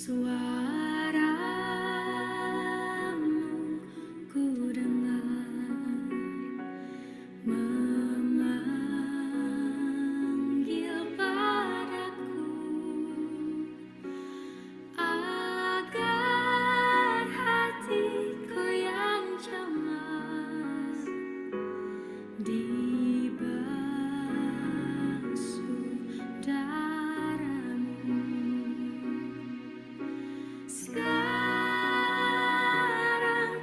Suaramu ku dengar memanggil padaku agar hatiku yang cemas dibasuh darah-Mu. Sekarang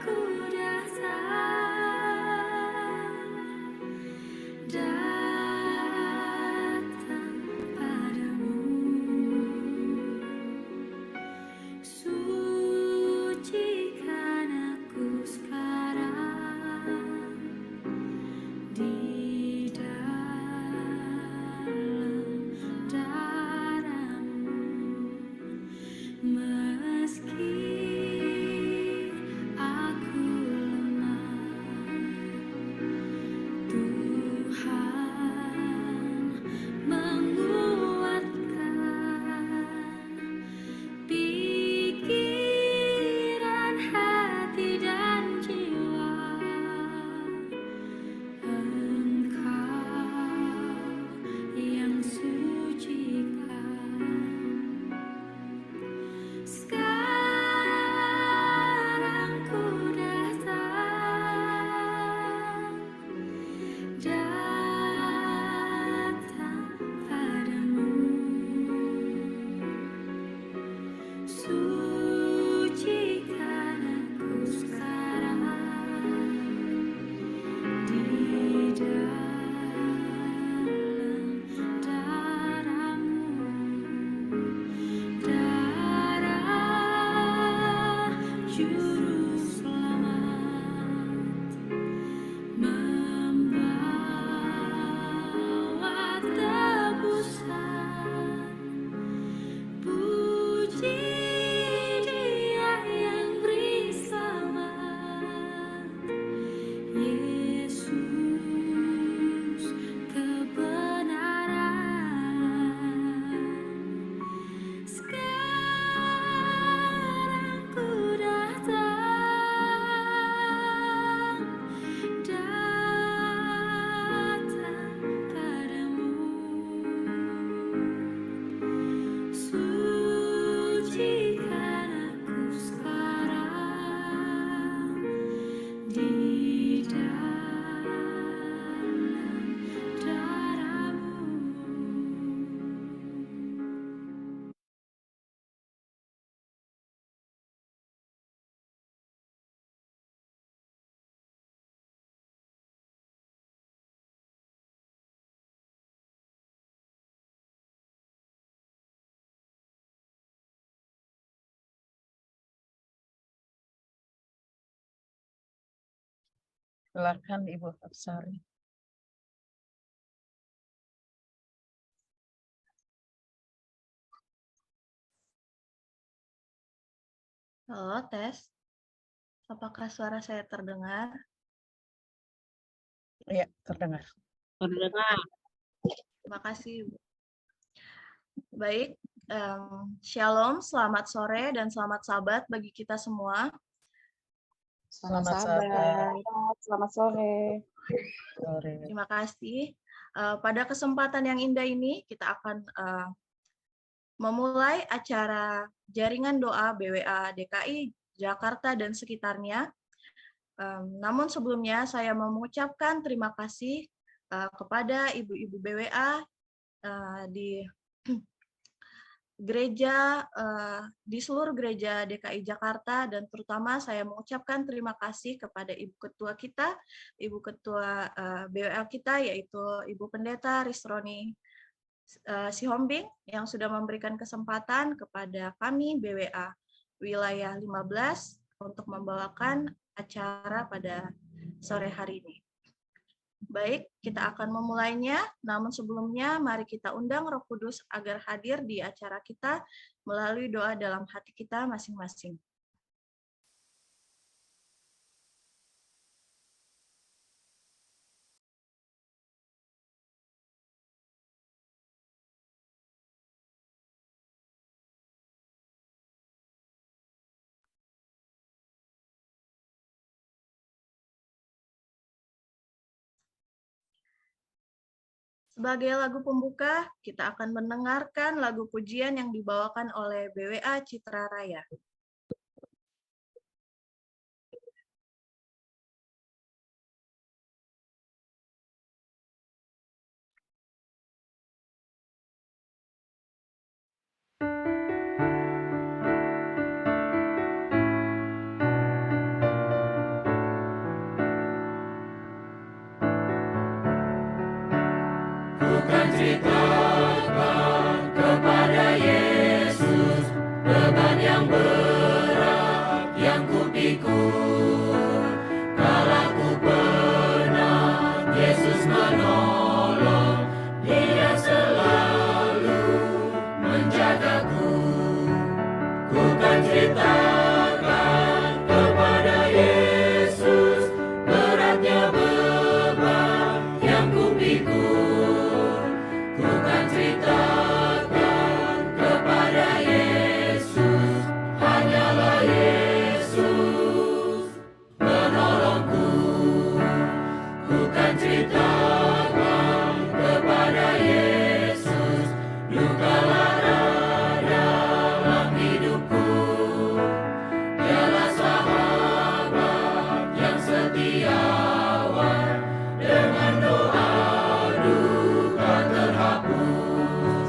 ku datang padamu, sucikan aku sekarang di dalam darah-Mu. Meski aku lemah, Tuhan menguatkan pikiran, hati, dan jiwa. Engkau yang sucikan. Sekarang ku datang padamu, sucikan aku sekarang di dalam darah-Mu. Darah Juru Selamat membawa tebusan. Puji Dia yang beri selamat, Yesus kebenaran. Sekarang ku datang padamu, sucikan aku sekarang di dalam darah-Mu. Silakan Ibu Hapsari. Halo, tes. Apakah suara saya terdengar? Ya, terdengar. Terdengar. Terima kasih, Ibu. Baik, Shalom, selamat sore, dan selamat sabat bagi kita semua. Selamat sabat. Selamat sore. Sore. Terima kasih. Pada kesempatan yang indah ini, kita akan memulai acara jaringan doa BWA DKI Jakarta dan sekitarnya. Namun sebelumnya saya mau mengucapkan terima kasih kepada ibu-ibu BWA di gereja, di seluruh gereja DKI Jakarta, dan terutama saya mengucapkan terima kasih kepada Ibu Ketua kita, Ibu Ketua BWA kita, yaitu Ibu Pendeta Risroni Sihombing, yang sudah memberikan kesempatan kepada kami BWA Wilayah 15 untuk membawakan acara pada sore hari ini. Baik, kita akan memulainya, namun sebelumnya mari kita undang Roh Kudus agar hadir di acara kita melalui doa dalam hati kita masing-masing. Sebagai lagu pembuka, kita akan mendengarkan lagu pujian yang dibawakan oleh BWA Citra Raya. Bukan ceritakan kepada Yesus beban yang berat yang kupikul. Kala ku penat, Yesus menolong, Dia selalu menjagaku. Bukan ceritakan kepada Yesus beratnya beban yang kupikul. Bukan ceritakan kepada Yesus, hanyalah Yesus menolongku. Bukan ceritakan kepada Yesus luka lara dalam hidupku. Dialah sahabat yang setiawan, dengan doa duka terhapus.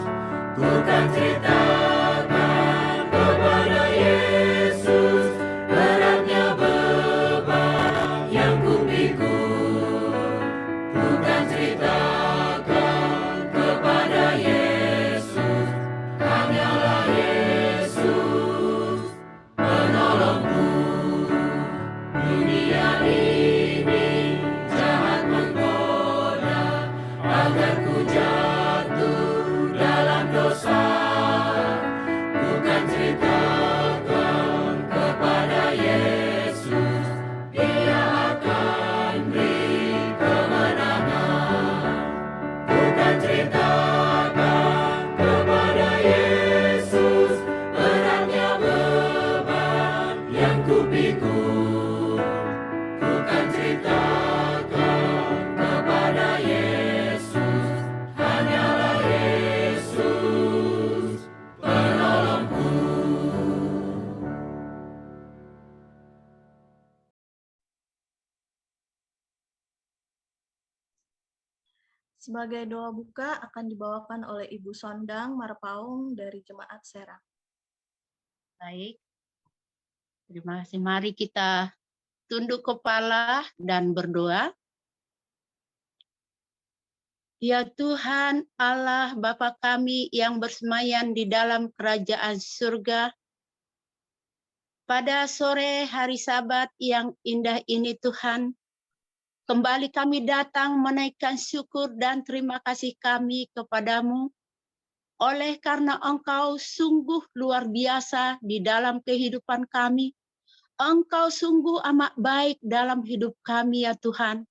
Bukan ceritakan kepada Yesus beratnya beban yang kupikul. Bukan ceritakan kepada Yesus, hanyalah Yesus menolongku. Dunia ini jahat menggoda agar ku jatuh dalam dosa. Bukan ceritakan kepada Yesus, Dia akan beri kemenangan. Bukan ceritakan kepada Yesus beratnya beban yang kupikul. Bukan ceritakan kepada Yesus, hanyalah Yesus penolongku. Sebagai doa buka akan dibawakan oleh Ibu Sondang Marpaung dari Jemaat Serang. Baik, terima kasih. Mari kita tunduk kepala dan berdoa. Ya Tuhan Allah Bapa kami yang bersemayam di dalam kerajaan surga, pada sore hari Sabat yang indah ini Tuhan, kembali kami datang menaikkan syukur dan terima kasih kami kepadamu, oleh karena Engkau sungguh luar biasa di dalam kehidupan kami. Engkau sungguh amat baik dalam hidup kami ya Tuhan.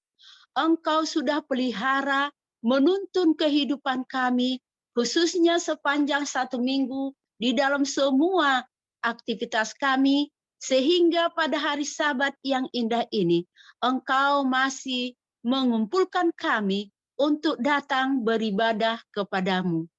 Engkau sudah pelihara, menuntun kehidupan kami, khususnya sepanjang 1 minggu di dalam semua aktivitas kami, sehingga pada hari Sabat yang indah ini, Engkau masih mengumpulkan kami untuk datang beribadah kepadamu.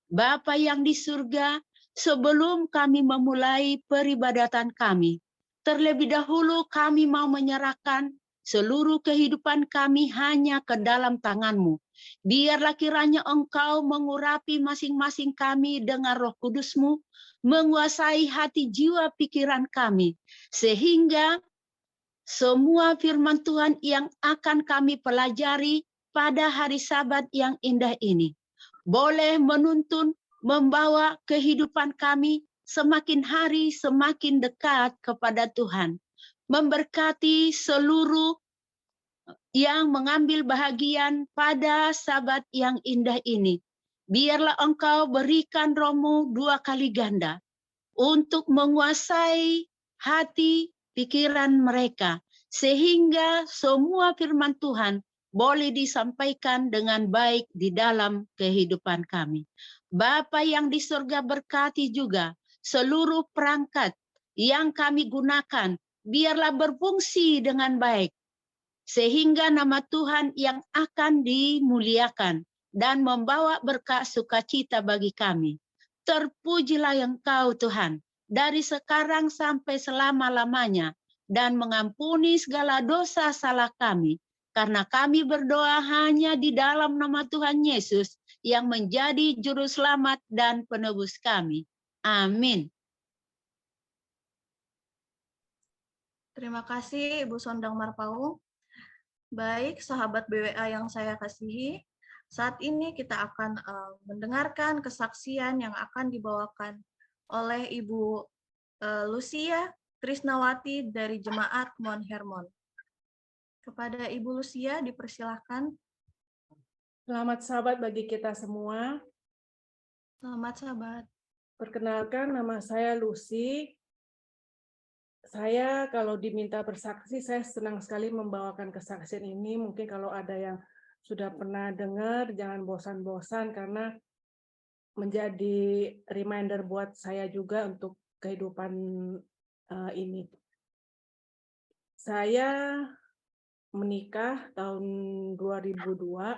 Bapa yang di surga, sebelum kami memulai peribadatan kami, terlebih dahulu kami mau menyerahkan seluruh kehidupan kami hanya ke dalam tangan-Mu. Biarlah kiranya Engkau mengurapi masing-masing kami dengan Roh Kudus-Mu, menguasai hati jiwa pikiran kami, sehingga semua firman Tuhan yang akan kami pelajari pada hari Sabat yang indah ini boleh menuntun, membawa kehidupan kami semakin hari semakin dekat kepada Tuhan. Memberkati seluruh yang mengambil bahagian pada Sabat yang indah ini. Biarlah Engkau berikan Roh-Mu 2 kali ganda untuk menguasai hati pikiran mereka, sehingga semua firman Tuhan boleh disampaikan dengan baik di dalam kehidupan kami. Bapa yang di surga, berkati juga seluruh perangkat yang kami gunakan, biarlah berfungsi dengan baik, sehingga nama Tuhan yang akan dimuliakan. dan membawa berkat sukacita bagi kami. Terpujilah Engkau Tuhan, dari sekarang sampai selama-lamanya, dan mengampuni segala dosa salah kami, karena kami berdoa hanya di dalam nama Tuhan Yesus, yang menjadi juru selamat dan penebus kami. Amin. Terima kasih Ibu Sondang Marpaung. Baik, sahabat BWA yang saya kasihi, saat ini kita akan mendengarkan kesaksian yang akan dibawakan oleh Ibu Lucia Trisnawati dari Jemaat Mount Hermon. Kepada Ibu Lucia dipersilahkan. Selamat sahabat bagi kita semua. Selamat sahabat. Perkenalkan, nama saya Lucy. Saya kalau diminta bersaksi, saya senang sekali membawakan kesaksian ini. Mungkin kalau ada yang sudah pernah dengar, jangan bosan-bosan karena menjadi reminder buat saya juga untuk kehidupan ini. Saya menikah tahun 2002,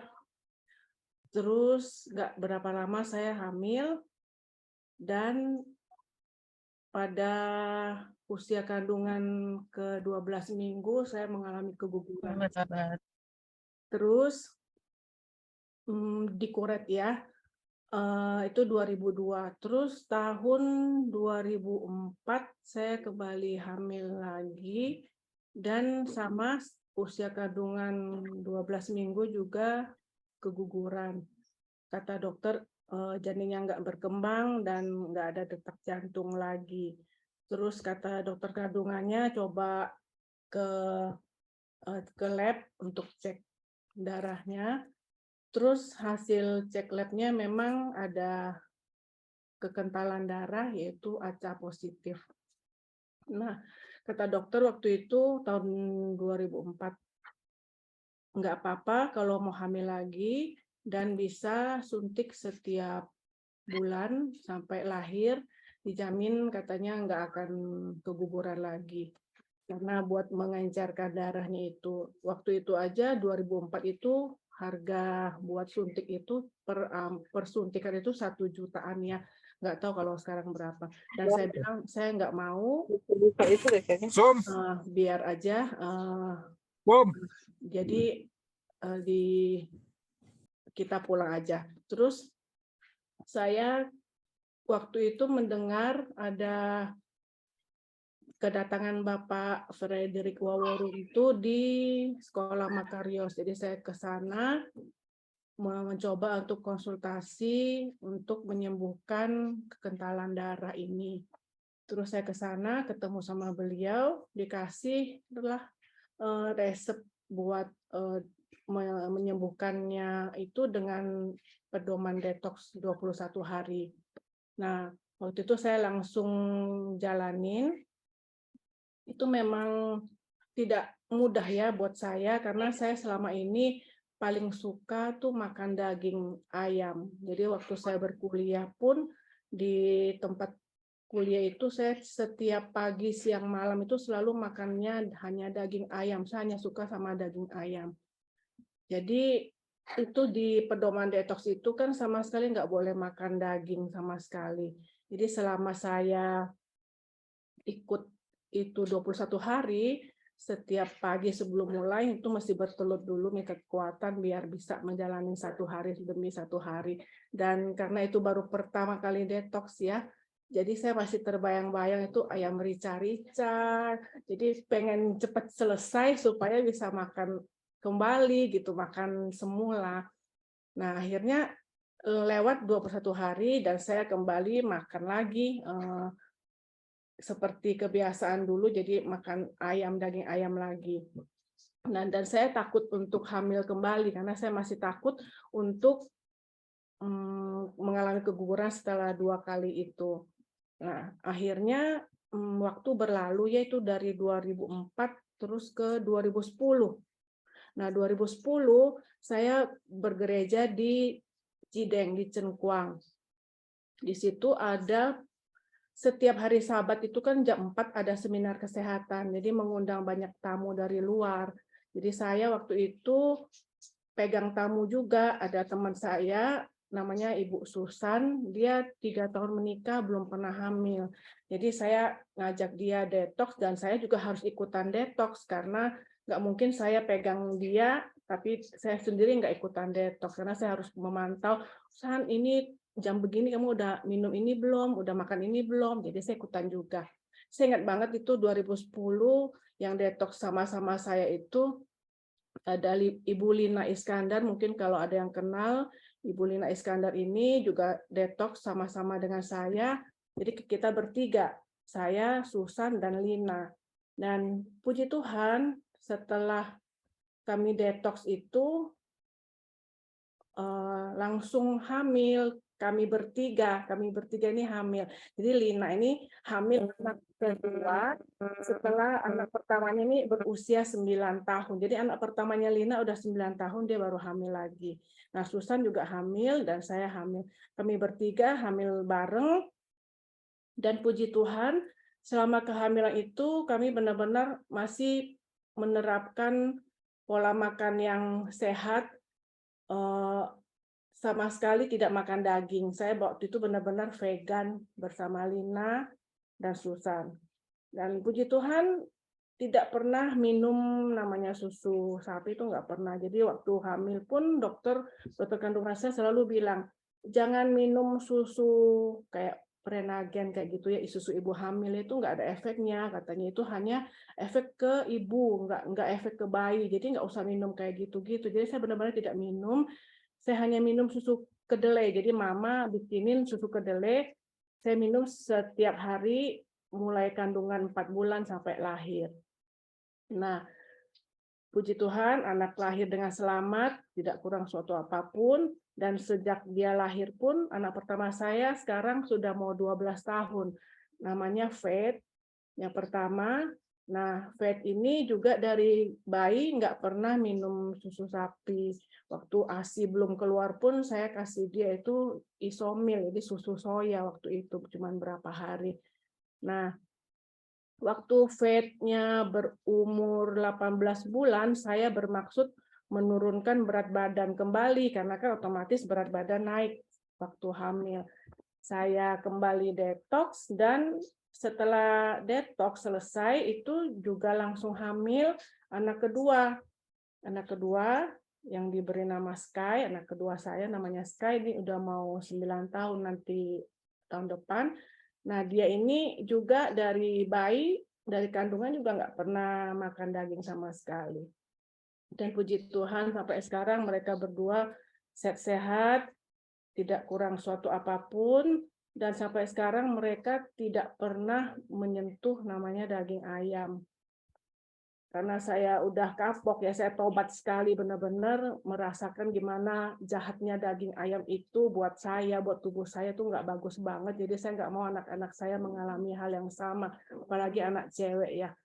terus nggak berapa lama saya hamil, dan pada usia kandungan ke-12 minggu saya mengalami keguguran. Selamat sahabat. Terus dikuret ya, itu 2002. Terus tahun 2004 saya kembali hamil lagi, dan sama usia kandungan 12 minggu juga keguguran. Kata dokter janinnya nggak berkembang dan nggak ada detak jantung lagi. Terus kata dokter kandungannya coba ke lab untuk cek darahnya. Terus hasil cek labnya memang ada kekentalan darah, yaitu AC positif. Nah, kata dokter waktu itu tahun 2004, nggak apa-apa kalau mau hamil lagi, dan bisa suntik setiap bulan sampai lahir, dijamin katanya nggak akan keguguran lagi. Karena buat mengencarkan darahnya itu, waktu itu aja 2004 itu harga buat suntik itu per suntikan itu 1 jutaan ya. Nggak tahu kalau sekarang berapa. Dan saya bilang saya nggak mau, biar aja. Jadi kita pulang aja. Terus saya waktu itu mendengar ada kedatangan Bapak Frederick Waworun itu di Sekolah Makarios. Jadi saya ke sana mencoba untuk konsultasi untuk menyembuhkan kekentalan darah ini. Terus saya ke sana ketemu sama beliau, dikasih resep buat menyembuhkannya itu dengan pedoman detox 21 hari. Nah, waktu itu saya langsung jalanin. Itu memang tidak mudah ya buat saya, karena saya selama ini paling suka tuh makan daging ayam. Jadi waktu saya berkuliah pun di tempat kuliah itu saya setiap pagi, siang, malam itu selalu makannya hanya daging ayam. Saya hanya suka sama daging ayam. Jadi itu di pedoman detox itu kan sama sekali nggak boleh makan daging sama sekali. Jadi selama saya ikut itu 21 hari, setiap pagi sebelum mulai itu mesti bertelut dulu, minta kekuatan biar bisa menjalani 1 hari demi 1 hari. Dan karena itu baru pertama kali detox ya, jadi saya masih terbayang-bayang itu ayam rica-rica. Jadi pengen cepat selesai supaya bisa makan kembali gitu, makan semula. Nah, akhirnya lewat 21 hari dan saya kembali makan lagi seperti kebiasaan dulu, jadi makan ayam, daging ayam lagi. Nah, dan saya takut untuk hamil kembali karena saya masih takut untuk mengalami keguguran setelah 2 kali itu. Nah, akhirnya waktu berlalu, yaitu dari 2004 terus ke 2010. Nah, 2010 saya bergereja di Cideng, di Cengkuang. Di situ ada setiap hari Sabat itu kan jam 4 ada seminar kesehatan, jadi mengundang banyak tamu dari luar. Jadi saya waktu itu pegang tamu juga, ada teman saya namanya Ibu Susan, dia 3 tahun menikah belum pernah hamil. Jadi saya ngajak dia detox dan saya juga harus ikutan detox karena nggak mungkin saya pegang dia tapi saya sendiri nggak ikutan detox karena saya harus memantau, Susan ini jam begini kamu udah minum ini belum, udah makan ini belum, jadi saya ikutan juga. Saya ingat banget itu 2010 yang detox sama-sama saya itu ada Ibu Lina Iskandar, mungkin kalau ada yang kenal, Ibu Lina Iskandar ini juga detox sama-sama dengan saya. Jadi kita bertiga, saya, Susan, dan Lina. Dan puji Tuhan, setelah kami detox itu langsung hamil. Kami bertiga ini hamil. Jadi Lina ini hamil anak kedua setelah anak pertamanya ini berusia 9 tahun. Jadi anak pertamanya Lina udah 9 tahun, dia baru hamil lagi. Nah, Susan juga hamil dan saya hamil. Kami bertiga hamil bareng. Dan puji Tuhan, selama kehamilan itu kami benar-benar masih menerapkan pola makan yang sehat, sama sekali tidak makan daging. Saya waktu itu benar-benar vegan bersama Lina dan Susan. Dan puji Tuhan tidak pernah minum namanya susu sapi, itu nggak pernah. Jadi waktu hamil pun dokter kandungan saya selalu bilang, jangan minum susu kayak Prenagen kayak gitu ya, susu ibu hamil itu nggak ada efeknya, katanya itu hanya efek ke ibu, nggak efek ke bayi, jadi nggak usah minum kayak gitu-gitu. Jadi saya benar-benar tidak minum, saya hanya minum susu kedelai. Jadi mama bikinin susu kedelai, saya minum setiap hari mulai kandungan 4 bulan sampai lahir. Nah, puji Tuhan, anak lahir dengan selamat, tidak kurang suatu apapun, dan sejak dia lahir pun, anak pertama saya sekarang sudah mau 12 tahun. Namanya Faith, yang pertama. Nah, Faith ini juga dari bayi nggak pernah minum susu sapi. Waktu ASI belum keluar pun, saya kasih dia itu Isomil, jadi susu soya waktu itu, cuma berapa hari. Nah, waktu Faith-nya berumur 18 bulan, saya bermaksud menurunkan berat badan kembali, karena kan otomatis berat badan naik waktu hamil. Saya kembali detox, dan setelah detox selesai, itu juga langsung hamil anak kedua. Anak kedua yang diberi nama Sky, anak kedua saya namanya Sky, ini udah mau 9 tahun nanti tahun depan. Nah, dia ini juga dari bayi, dari kandungan juga nggak pernah makan daging sama sekali. Dan puji Tuhan sampai sekarang mereka berdua sehat-sehat, tidak kurang suatu apapun, dan sampai sekarang mereka tidak pernah menyentuh namanya daging ayam. Karena saya udah kapok ya, saya tobat sekali, benar-benar merasakan gimana jahatnya daging ayam itu buat saya, buat tubuh saya tuh nggak bagus banget. Jadi saya nggak mau anak-anak saya mengalami hal yang sama, apalagi anak cewek ya.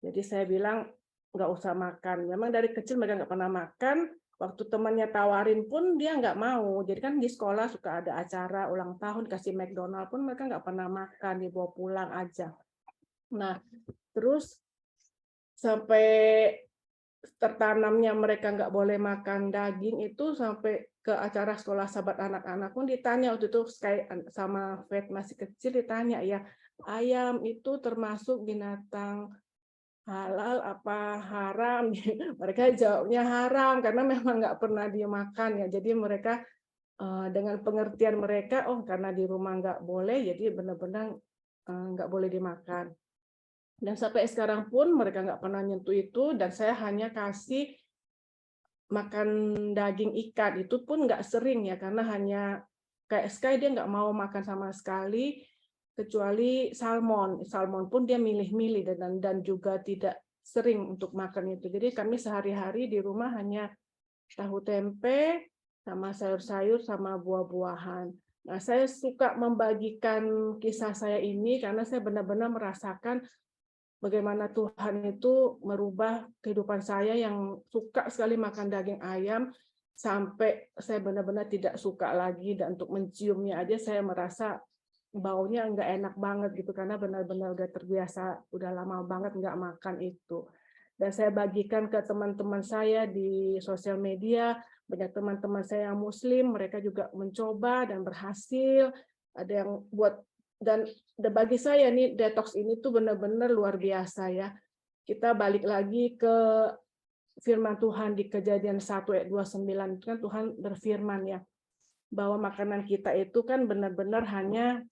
Jadi saya bilang nggak usah makan. Memang dari kecil mereka nggak pernah makan. Waktu temannya tawarin pun dia nggak mau. Jadi kan di sekolah suka ada acara ulang tahun kasih McDonald pun mereka nggak pernah makan, dibawa pulang aja. Nah, terus sampai tertanamnya mereka nggak boleh makan daging itu sampai ke acara sekolah sahabat anak-anak pun ditanya waktu itu sama Faith masih kecil, ditanya ya, ayam itu termasuk binatang halal apa haram? Mereka jawabnya haram karena memang nggak pernah dia makan ya. Jadi mereka dengan pengertian mereka, oh karena di rumah nggak boleh, jadi benar-benar nggak boleh dimakan. Dan sampai sekarang pun mereka nggak pernah nyentuh itu, dan saya hanya kasih makan daging ikan, itu pun nggak sering ya, karena hanya kayak Sky dia nggak mau makan sama sekali, kecuali salmon. Salmon pun dia milih-milih dan juga tidak sering untuk makan itu. Jadi kami sehari-hari di rumah hanya tahu tempe, sama sayur-sayur, sama buah-buahan. Nah, saya suka membagikan kisah saya ini karena saya benar-benar merasakan bagaimana Tuhan itu merubah kehidupan saya yang suka sekali makan daging ayam, sampai saya benar-benar tidak suka lagi, dan untuk menciumnya aja saya merasa baunya nggak enak banget gitu, karena benar-benar udah terbiasa, udah lama banget nggak makan itu. dan saya bagikan ke teman-teman saya di sosial media. Banyak teman-teman saya yang Muslim, mereka juga mencoba dan berhasil. Ada yang buat, dan bagi saya nih detox ini tuh benar-benar luar biasa ya. Kita balik lagi ke firman Tuhan di Kejadian 1 ayat 29, itu kan Tuhan berfirman ya, bahwa makanan kita itu kan benar-benar hanya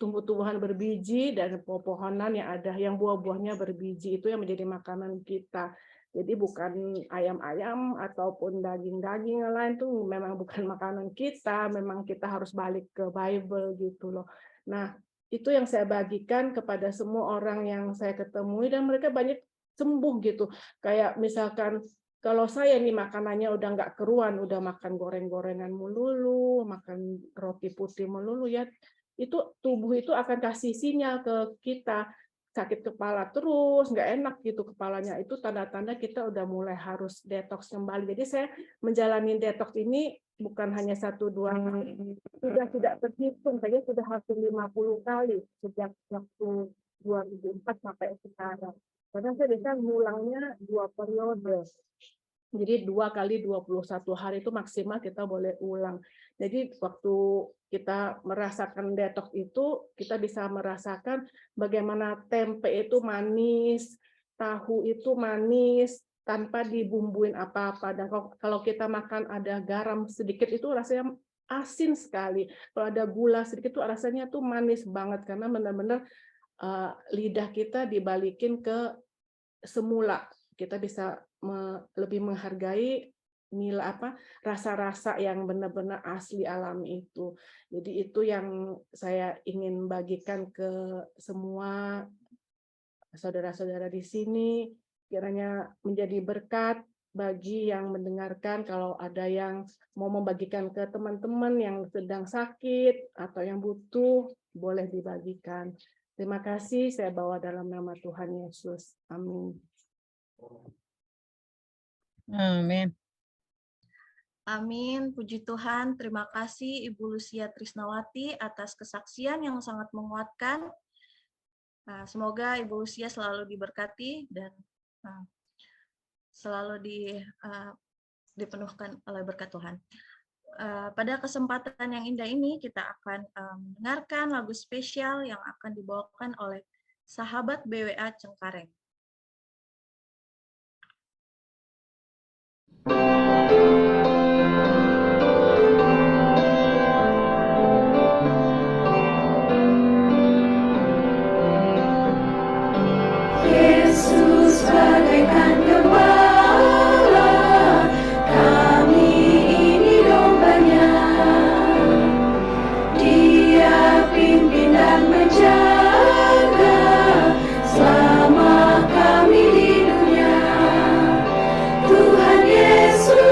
tumbuh-tumbuhan berbiji dan pepohonan yang ada, yang buah-buahnya berbiji, itu yang menjadi makanan kita. Jadi bukan ayam-ayam ataupun daging-daging yang lain, tuh memang bukan makanan kita, memang kita harus balik ke Bible gitu loh. Nah, itu yang saya bagikan kepada semua orang yang saya ketemui, dan mereka banyak sembuh gitu. Kayak misalkan kalau saya nih makanannya udah nggak keruan, udah makan goreng-gorengan melulu, makan roti putih melulu ya, itu tubuh itu akan kasih sinyal ke kita, sakit kepala terus, nggak enak gitu kepalanya, itu tanda-tanda kita udah mulai harus detox kembali. Jadi saya menjalani detox ini bukan hanya 1-2, sudah tidak terhitung, saya sudah hampir 50 kali sejak waktu 2004 sampai sekarang. Karena saya bisa ngulangnya 2 periode. Jadi 2 kali 21 hari itu maksimal kita boleh ulang. Jadi waktu kita merasakan detox itu, kita bisa merasakan bagaimana tempe itu manis, tahu itu manis, tanpa dibumbuin apa-apa. Dan kalau kita makan ada garam sedikit itu rasanya asin sekali. Kalau ada gula sedikit itu rasanya tuh manis banget, karena benar-benar lidah kita dibalikin ke semula. Kita bisa lebih menghargai nilai rasa-rasa yang benar-benar asli alami itu. Jadi itu yang saya ingin bagikan ke semua saudara-saudara di sini, kiranya menjadi berkat bagi yang mendengarkan. Kalau ada yang mau membagikan ke teman-teman yang sedang sakit atau yang butuh, boleh dibagikan. Terima kasih, saya bawa dalam nama Tuhan Yesus. Amin. Amin. Amin, puji Tuhan. Terima kasih Ibu Lucia Trisnawati atas kesaksian yang sangat menguatkan. Semoga Ibu Lucia selalu diberkati dan selalu dipenuhkan oleh berkat Tuhan. Pada kesempatan yang indah ini kita akan mendengarkan lagu spesial yang akan dibawakan oleh sahabat BWA Cengkareng. Yesus bagaikan gembala, kami ini dombanya. Dia pimpin dan menjaga selama kami di dunia. Tuhan Yesus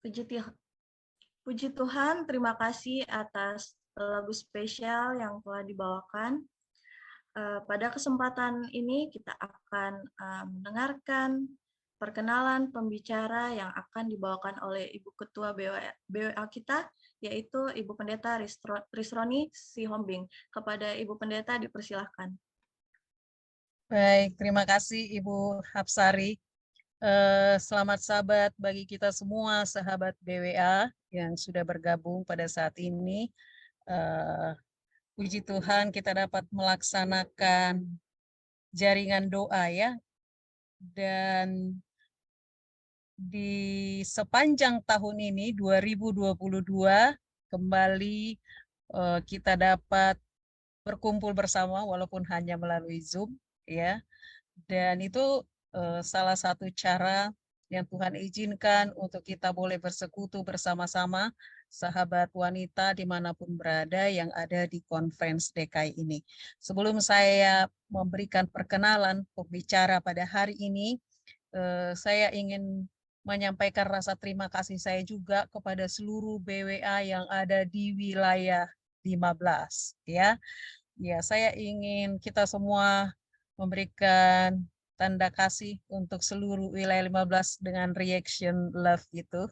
Puji Tuhan, terima kasih atas lagu spesial yang telah dibawakan. Pada kesempatan ini kita akan mendengarkan perkenalan pembicara yang akan dibawakan oleh Ibu Ketua BWA kita, yaitu Ibu Pendeta Risroni Sihombing. Kepada Ibu Pendeta dipersilahkan. Baik, terima kasih Ibu Hapsari. Selamat sabat bagi kita semua sahabat BWA yang sudah bergabung pada saat ini. Puji Tuhan kita dapat melaksanakan jaringan doa ya. Dan di sepanjang tahun ini 2022 kembali kita dapat berkumpul bersama walaupun hanya melalui Zoom ya. Dan itu salah satu cara yang Tuhan izinkan untuk kita boleh bersekutu bersama-sama sahabat wanita dimanapun berada yang ada di Conference DKI ini. Sebelum saya memberikan perkenalan pembicara pada hari ini, saya ingin menyampaikan rasa terima kasih saya juga kepada seluruh BWA yang ada di wilayah 15 ya. Ya, saya ingin kita semua memberikan tanda kasih untuk seluruh wilayah 15 dengan reaction love itu.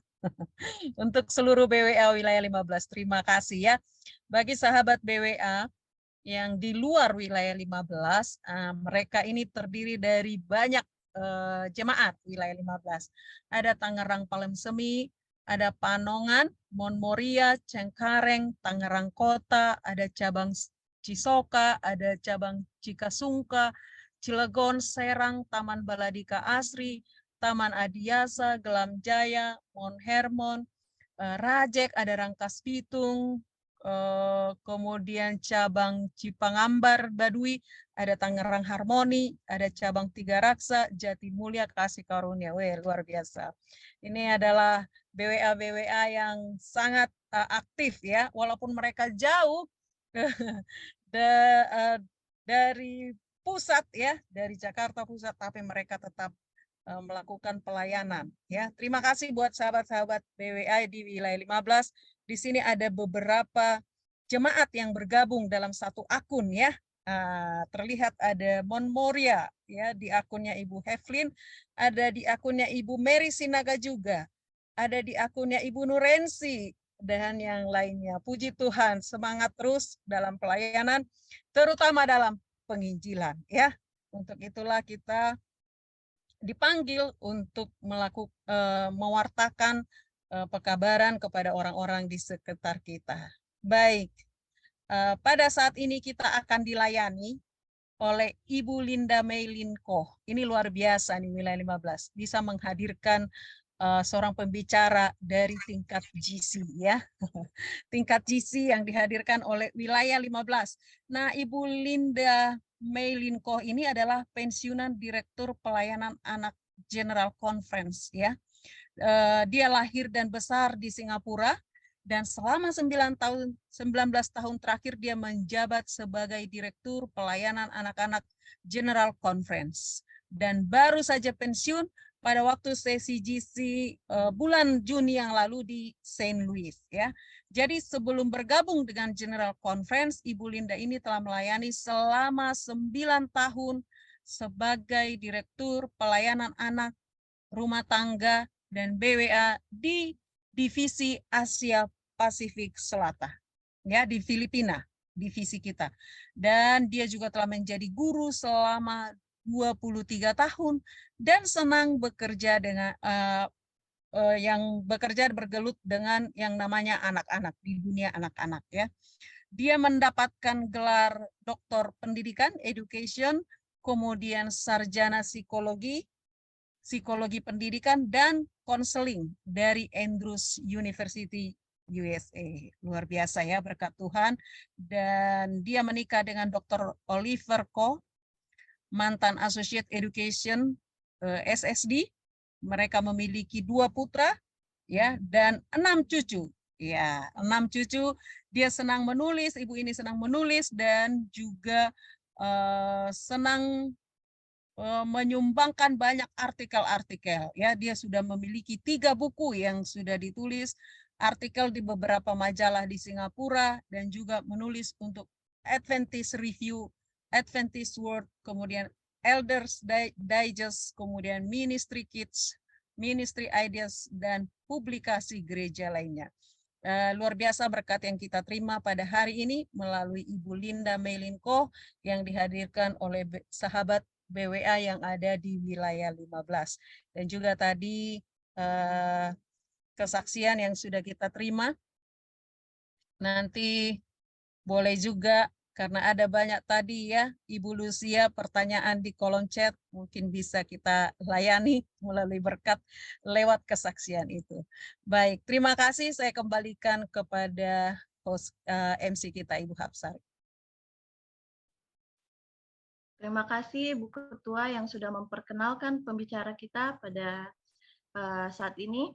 Untuk seluruh BWA wilayah 15, terima kasih ya. Bagi sahabat BWA yang di luar wilayah 15, mereka ini terdiri dari banyak jemaat wilayah 15. Ada Tangerang Palemsemi, ada Panongan, Mon Moria, Cengkareng, Tangerang Kota, ada cabang Cisoka, ada cabang Cikasungka, Cilegon, Serang, Taman Baladika Asri, Taman Adiasa, Gelam Jaya, Mon Hermon, Rajek, ada Rangkas Bitung, kemudian cabang Cipangambar, Baduy, ada Tangerang Harmoni, ada cabang Tiga Raksa, Jatimulya, Kasih Karunia. Luar biasa. Ini adalah BWA-BWA yang sangat aktif ya, walaupun mereka jauh dari pusat ya, dari Jakarta Pusat, tapi mereka tetap melakukan pelayanan ya. Terima kasih buat sahabat-sahabat BWA di wilayah 15. Di sini ada beberapa jemaat yang bergabung dalam satu akun ya. Terlihat ada Mon Moria ya di akunnya Ibu Heflin, ada di akunnya Ibu Mary Sinaga juga, ada di akunnya Ibu Nurensi dan yang lainnya. Puji Tuhan, semangat terus dalam pelayanan, terutama dalam penginjilan ya. Untuk itulah kita dipanggil untuk mewartakan pekabaran kepada orang-orang di sekitar kita. Baik, pada saat ini kita akan dilayani oleh Ibu Linda Meilinko. Ini luar biasa nih wilayah 15, bisa menghadirkan seorang pembicara dari tingkat GC ya. Tingkat GC yang dihadirkan oleh wilayah 15. Nah, Ibu Linda Meilinko ini adalah pensiunan Direktur Pelayanan Anak General Conference ya. Dia lahir dan besar di Singapura dan selama 19 tahun terakhir dia menjabat sebagai Direktur Pelayanan Anak-anak General Conference dan baru saja pensiun pada waktu sesi GC bulan Juni yang lalu di St. Louis ya. Jadi sebelum bergabung dengan General Conference, Ibu Linda ini telah melayani selama 9 tahun sebagai Direktur Pelayanan Anak, Rumah Tangga, dan BWA di Divisi Asia Pasifik Selatan, ya di Filipina, divisi kita. Dan dia juga telah menjadi guru selama 23 tahun dan senang bekerja dengan bergelut dengan yang namanya anak-anak di dunia anak-anak ya. Dia mendapatkan gelar Doktor Pendidikan Education, kemudian sarjana psikologi pendidikan dan konseling dari Andrews University USA. Luar biasa ya, berkat Tuhan. Dan dia menikah dengan Dr. Oliver Ko, mantan Associate Education SSD. Mereka memiliki 2 putra ya dan 6 cucu. Ya, 6 cucu. Dia senang menulis, ibu ini senang menulis dan juga senang menyumbangkan banyak artikel-artikel. Ya, dia sudah memiliki 3 buku yang sudah ditulis, artikel di beberapa majalah di Singapura, dan juga menulis untuk Adventist Review, Adventist World, kemudian Elders Digest, kemudian Ministry Kids, Ministry Ideas, dan publikasi gereja lainnya. Luar biasa berkat yang kita terima pada hari ini melalui Ibu Linda Melinko yang dihadirkan oleh sahabat BWA yang ada di wilayah 15. Dan juga tadi kesaksian yang sudah kita terima. Nanti boleh juga, karena ada banyak tadi ya, Ibu Lucia pertanyaan di kolom chat, mungkin bisa kita layani melalui berkat lewat kesaksian itu. Baik, terima kasih. Saya kembalikan kepada host MC kita, Ibu Hapsari. Terima kasih Bu Ketua yang sudah memperkenalkan pembicara kita pada saat ini.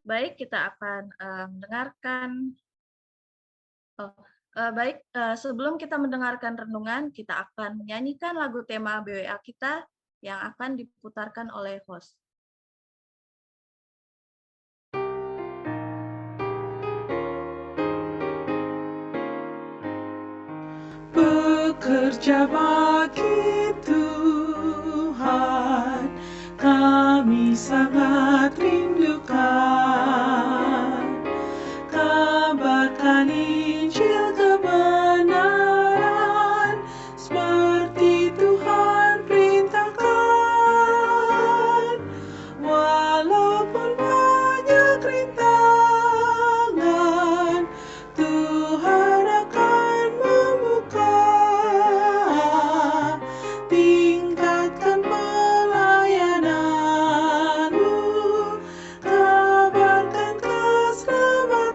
Baik, kita akan mendengarkan. Sebelum kita mendengarkan renungan, kita akan menyanyikan lagu tema BWA kita yang akan diputarkan oleh host. Bekerja bagi Tuhan, kami sangat rindukan. Kabarkan Injil kebenaran, seperti Tuhan perintahkan. Walaupun banyak rintangan, Tuhan akan membuka. Tingkatkan pelayananmu, kabarkan keselamatan.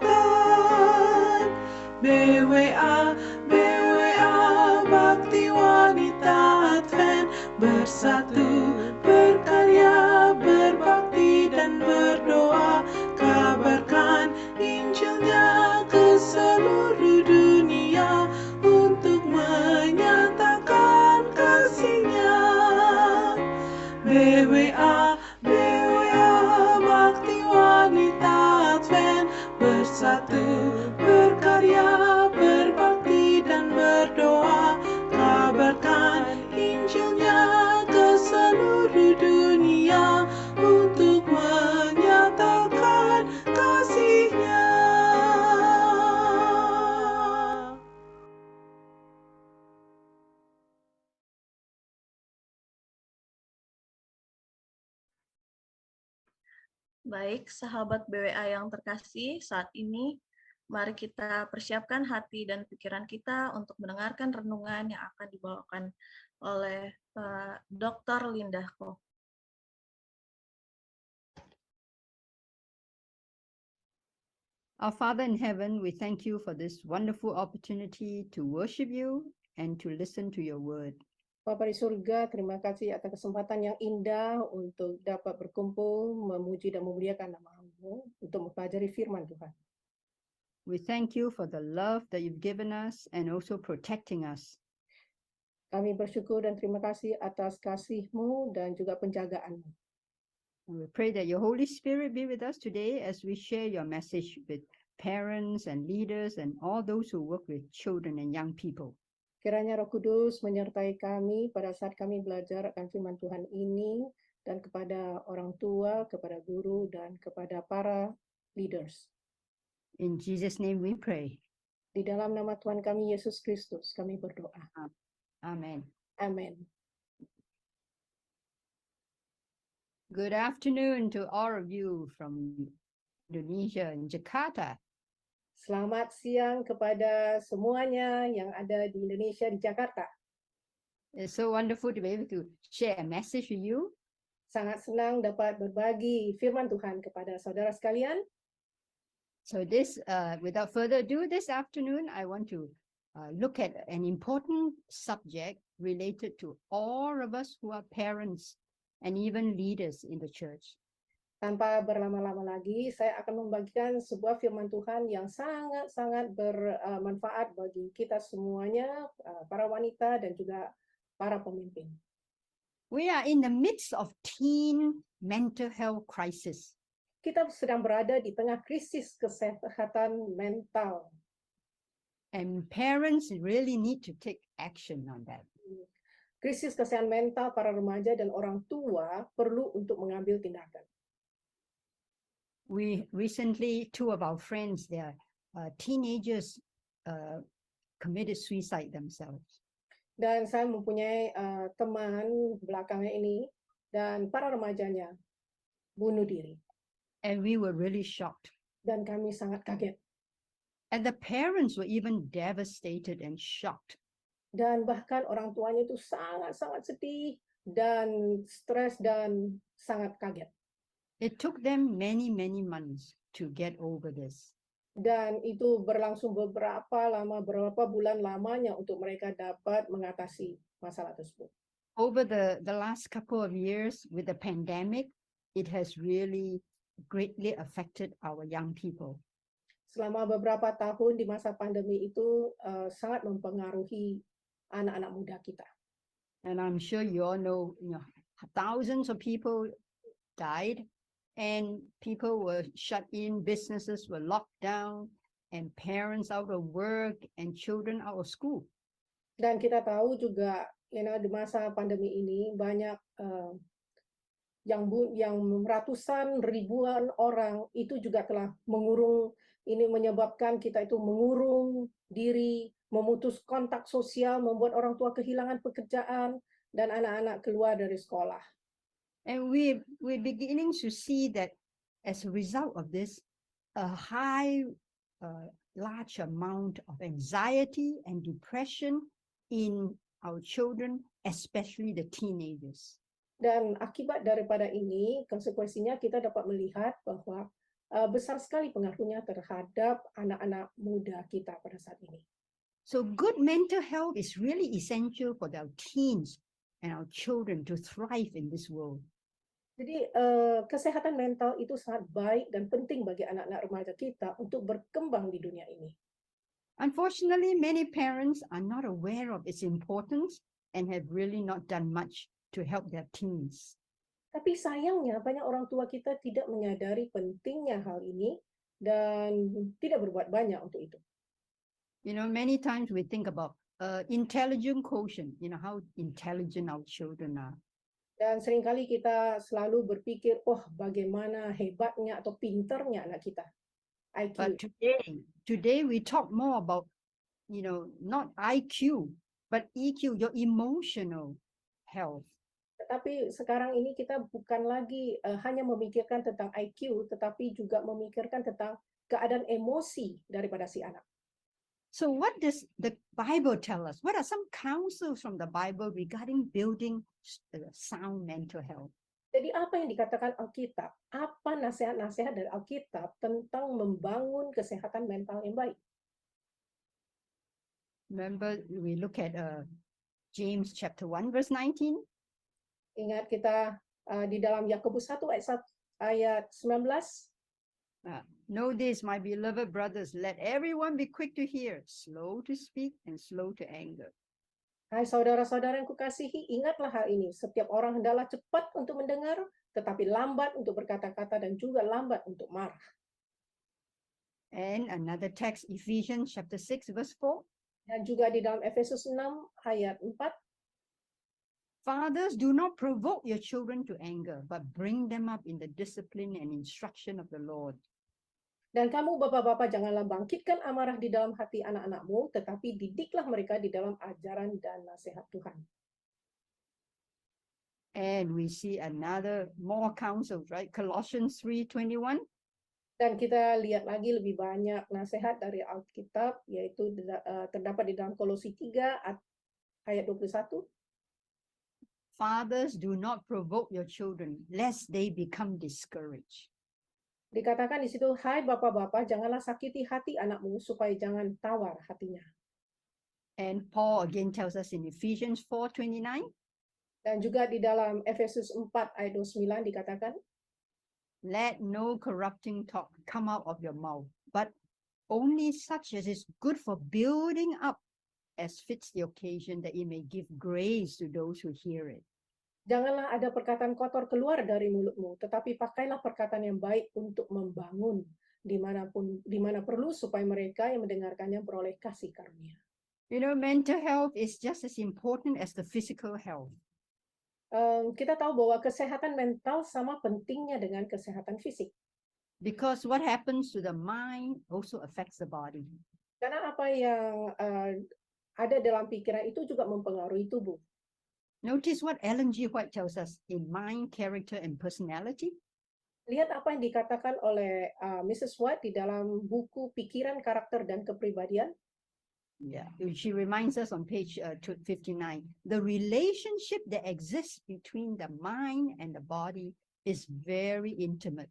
BWA, BWA, Bakti Wanita Advent, bersatu, berkarya, berbakti dan berdoa. Kabarkan Injilnya ke seluruh dunia untuk menyatakan kasih-Nya. BWA, BWA, Bakti Wanita Advent, bersatu, berkarya, berbakti dan berdoa. Kabarkan Injilnya ke seluruh dunia untuk menyatakan kasih-Nya. Baik, sahabat BWA yang terkasih, saat ini mari kita persiapkan hati dan pikiran kita untuk mendengarkan renungan yang akan dibawakan oleh Dr. Linda Ko. Our Father in heaven, we thank you for this wonderful opportunity to worship you and to listen to your word. Bapa di surga, terima kasih atas kesempatan yang indah untuk dapat berkumpul, memuji dan memuliakan nama-Mu untuk mempelajari firman Tuhan. We thank you for the love that you've given us and also protecting us. Kami bersyukur dan terima kasih atas kasih-Mu dan juga penjagaan-Mu. And we pray that your Holy Spirit be with us today as we share your message with parents and leaders and all those who work with children and young people. Kiranya Roh Kudus menyertai kami pada saat kami belajar akan firman Tuhan ini, dan kepada orang tua, kepada guru, dan kepada para leaders. In Jesus' name we pray. Di dalam nama Tuhan kami, Yesus Kristus, kami berdoa. Amen. Amin. Good afternoon to all of you from Indonesia and Jakarta. Selamat siang kepada semuanya yang ada di Indonesia, di Jakarta. It's so wonderful to be able to share a message with you. Sangat senang dapat berbagi firman Tuhan kepada saudara sekalian. So this, without further ado, this afternoon, I want to look at an important subject related to all of us who are parents and even leaders in the church. Tanpa berlama-lama lagi, saya akan membagikan sebuah firman Tuhan yang sangat-sangat bermanfaat bagi kita semuanya, para wanita dan juga para pemimpin. We are in the midst of teen mental health crisis. Kita sedang berada di tengah krisis kesehatan mental. And parents really need to take action on that. Krisis kesehatan mental para remaja dan orang tua perlu untuk mengambil tindakan. We recently, two of our friends, their teenagers committed suicide themselves. Dan saya mempunyai teman belakangan ini dan para remajanya bunuh diri. And we were really shocked. Dan kami sangat kaget. And the parents were even devastated and shocked. Dan bahkan orang tuanya itu sangat-sangat sedih dan stres dan sangat kaget. It took them many, many months to get over this. Dan itu berlangsung beberapa bulan lamanya untuk mereka dapat mengatasi masalah tersebut. Over the last couple of years with the pandemic, it has really greatly affected our young people. Selama beberapa tahun di masa pandemi itu sangat mempengaruhi anak-anak muda kita. And I'm sure you all know, thousands of people died and people were shut in, businesses were locked down, and parents out of work and children out of school. Dan kita tahu juga, di masa pandemi ini banyak yang ratusan ribuan orang itu juga telah mengurung. Ini menyebabkan kita itu mengurung diri, memutus kontak sosial, membuat orang tua kehilangan pekerjaan, dan anak-anak keluar dari sekolah. And we're beginning to see that as a result of this, a large amount of anxiety and depression in our children, especially the teenagers. Dan akibat daripada ini, konsekuensinya kita dapat melihat bahwa besar sekali pengaruhnya terhadap anak-anak muda kita pada saat ini. So good mental health is really essential for our teens and our children to thrive in this world. Jadi kesehatan mental itu sangat baik dan penting bagi anak-anak remaja kita untuk berkembang di dunia ini. Unfortunately, many parents are not aware of its importance and have really not done much to help their teens. Tapi sayangnya banyak orang tua kita tidak menyadari pentingnya hal ini dan tidak berbuat banyak untuk itu. Many times we think about intelligent quotient, how intelligent our children are. Dan seringkali kita selalu berpikir, bagaimana hebatnya atau pinternya anak kita. IQ. But today we talk more about, not IQ, but EQ, your emotional health. Tetapi sekarang ini kita bukan lagi hanya memikirkan tentang IQ, tetapi juga memikirkan tentang keadaan emosi daripada si anak. So what does the Bible tell us? What are some counsels from the Bible regarding building sound mental health? Jadi apa yang dikatakan Alkitab? Apa nasihat-nasihat dari Alkitab tentang membangun kesehatan mental yang baik? Remember, we look at James chapter 1, verse 19. Ingat kita di dalam Yakobus 1 ayat 19. Know this, my beloved brothers, let everyone be quick to hear, slow to speak, and slow to anger. Hai saudara-saudara yang kukasihi, ingatlah hal ini. Setiap orang hendaklah cepat untuk mendengar, tetapi lambat untuk berkata-kata dan juga lambat untuk marah. And another text, Ephesians chapter 6, verse 4. Dan juga di dalam Efesus 6 ayat 4. Fathers, do not provoke your children to anger, but bring them up in the discipline and instruction of the Lord. Dan kamu bapak-bapak janganlah bangkitkan amarah di dalam hati anak-anakmu, tetapi didiklah mereka di dalam ajaran dan nasihat Tuhan. And we see another more counsels, right? Colossians 3:21. Dan kita lihat lagi lebih banyak nasihat dari Alkitab, yaitu terdapat di dalam Kolose 3 ayat 21. Fathers, do not provoke your children, lest they become discouraged. Dikatakan di situ, hai bapak-bapak, janganlah sakiti hati anakmu supaya jangan tawar hatinya. And Paul again tells us in Ephesians 4:29. Dan juga di dalam Efesus 4 ayat 29 dikatakan, let no corrupting talk come out of your mouth, but only such as is good for building up as fits the occasion, that it may give grace to those who hear it. Janganlah ada perkataan kotor keluar dari mulutmu, tetapi pakailah perkataan yang baik untuk membangun di mana perlu supaya mereka yang mendengarkannya beroleh kasih karunia. You know, mental health is just as important as the physical health. Kita tahu bahwa kesehatan mental sama pentingnya dengan kesehatan fisik. Because what happens to the mind also affects the body. Karena apa yang ada dalam pikiran itu juga mempengaruhi tubuh. Notice what Ellen G. White tells us in Mind, Character, and Personality. Lihat apa yang dikatakan oleh Mrs. White di dalam buku Pikiran, Karakter, dan Kepribadian. Yeah, she reminds us on page 59, the relationship that exists between the mind and the body is very intimate.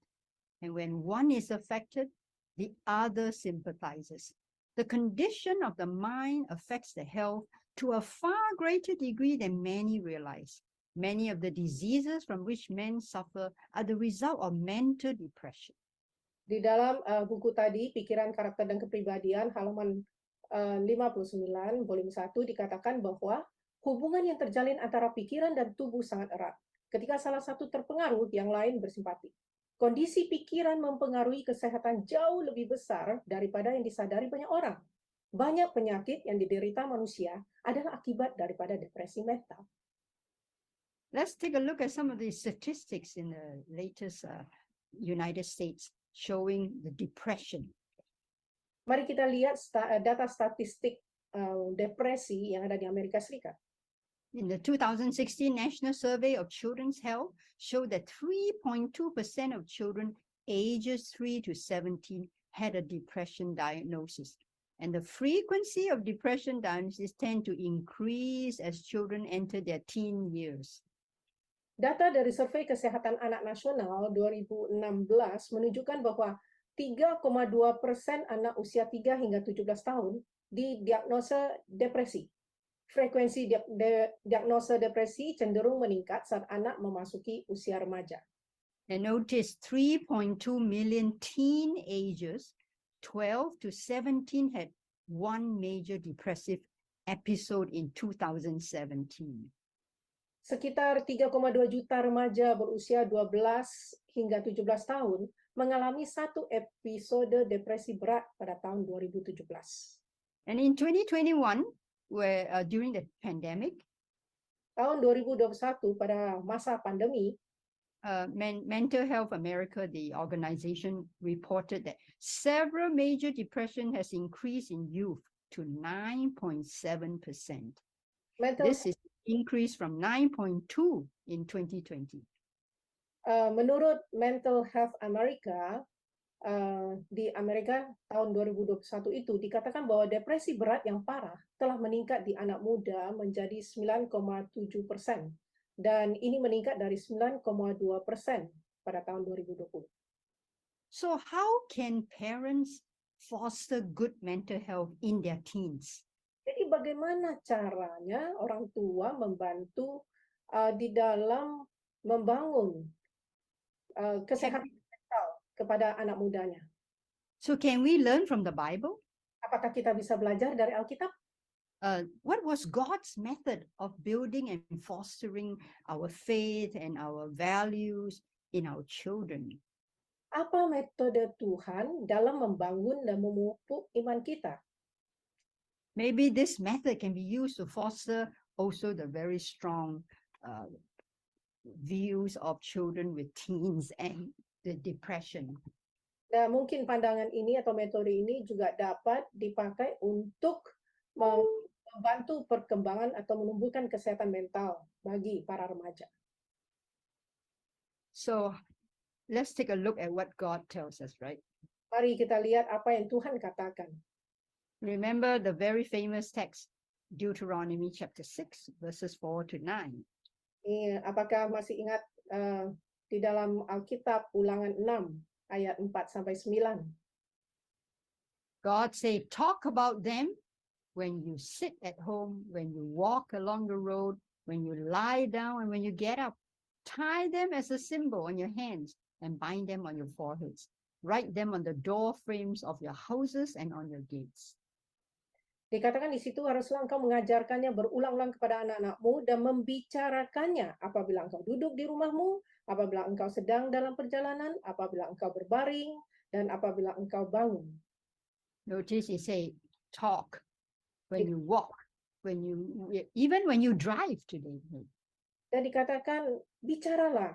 And when one is affected, the other sympathizes. The condition of the mind affects the health to a far greater degree than many realize. Many of the diseases from which men suffer are the result of mental depression. Di dalam buku tadi, Pikiran, Karakter, dan Kepribadian, halaman 59, volume 1, dikatakan bahwa hubungan yang terjalin antara pikiran dan tubuh sangat erat. Ketika salah satu terpengaruh, yang lain bersimpati. Kondisi pikiran mempengaruhi kesehatan jauh lebih besar daripada yang disadari banyak orang. Banyak penyakit yang diderita manusia adalah akibat daripada depresi mental. Let's take a look at some of the statistics in the latest United States showing the depression. Mari kita lihat data statistik depresi yang ada di Amerika Serikat. In the 2016 National Survey of Children's Health showed that 3.2% of children ages 3 to 17 had a depression diagnosis. And the frequency of depression diagnosis tend to increase as children enter their teen years. Data dari Survei Kesehatan Anak Nasional 2016 menunjukkan bahwa 3,2% anak usia 3 hingga 17 tahun didiagnosa depresi. Frekuensi diagnosa depresi cenderung meningkat saat anak memasuki usia remaja. And notice 3.2 million teenagers 12 to 17 had one major depressive episode in 2017. Sekitar 3,2 juta remaja berusia 12 hingga 17 tahun mengalami satu episode depresi berat pada tahun 2017. And in 2021, where during the pandemic, tahun 2021 pada masa pandemi, Mental Health America, the organization, reported that several major depression has increased in youth to 9.7%. This is increase from 9.2 in 2020. Menurut Mental Health America, di Amerika tahun 2021 itu dikatakan bahwa depresi berat yang parah telah meningkat di anak muda menjadi 9,7%. Dan ini meningkat dari 9,2% pada tahun 2020. So how can parents foster good mental health in their teens? Jadi bagaimana caranya orang tua membantu di dalam membangun kesehatan mental kepada anak mudanya? So can we learn from the Bible? Apakah kita bisa belajar dari Alkitab? What was God's method of building and fostering our faith and our values in our children? Apa metode Tuhan dalam membangun dan memupuk iman kita? Maybe this method can be used to foster also the very strong views of children with teens and the depression. Nah, mungkin pandangan ini atau metode ini juga dapat dipakai untuk membantu perkembangan atau menumbuhkan kesehatan mental bagi para remaja. So let's take a look at what God tells us, right? Mari kita lihat apa yang Tuhan katakan. Remember the very famous text, Deuteronomy chapter 6, verses 4 to 9. Apakah masih ingat di dalam Alkitab Ulangan 6 ayat 4 sampai 9? God said, talk about them when you sit at home, when you walk along the road, when you lie down, and when you get up. Tie them as a symbol on your hands and bind them on your foreheads. Write them on the door frames of your houses and on your gates. Dikatakan di situ haruslah engkau mengajarkannya berulang-ulang kepada anak-anakmu dan membicarakannya apabila engkau duduk di rumahmu, apabila engkau sedang dalam perjalanan, apabila engkau berbaring, dan apabila engkau bangun. Notice it say talk when you walk, even when you drive today. Dan dikatakan bicaralah,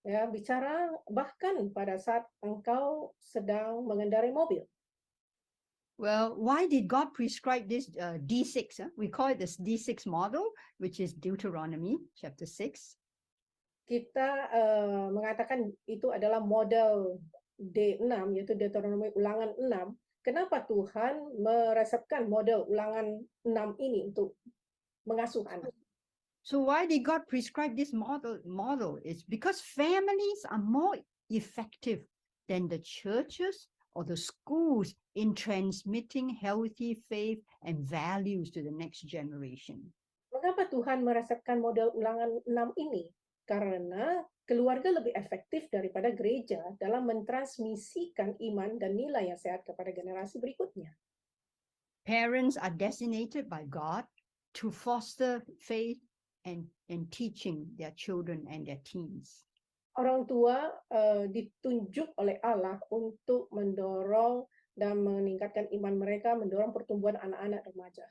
ya bicara bahkan pada saat engkau sedang mengendarai mobil. Well, why did God prescribe this D6? We call it this D6 model, which is Deuteronomy chapter 6. Kita mengatakan itu adalah model D6, yaitu Deuteronomy ulangan 6. Kenapa Tuhan meresepkan model ulangan 6 ini untuk mengasuh anak? So why did God prescribe this model? It's because families are more effective than the churches or the schools in transmitting healthy faith and values to the next generation. Mengapa Tuhan meresepkan model ulangan 6 ini? Karena keluarga lebih efektif daripada gereja dalam mentransmisikan iman dan nilai yang sehat kepada generasi berikutnya. Parents are designated by God to foster faith and teaching their children and their teens. Orang tua ditunjuk oleh Allah untuk mendorong dan meningkatkan iman mereka, mendorong pertumbuhan anak-anak remaja.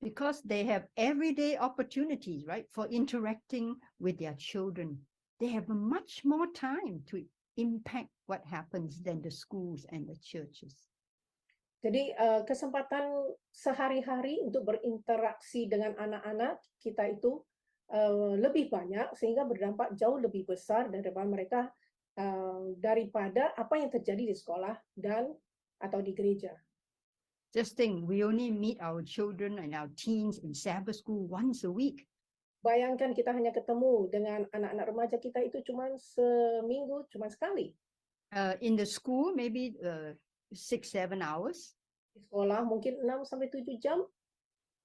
Because they have everyday opportunities, right, for interacting with their children. They have much more time to impact what happens than the schools and the churches. Jadi kesempatan sehari-hari untuk berinteraksi dengan anak-anak kita itu lebih banyak sehingga berdampak jauh lebih besar daripada mereka daripada apa yang terjadi di sekolah dan atau di gereja. Just think, we only meet our children and our teens in Sabbath school once a week. Bayangkan kita hanya ketemu dengan anak-anak remaja kita itu cuma seminggu, cuma sekali. In the school, maybe 6-7 hours. Di sekolah mungkin 6-7 jam.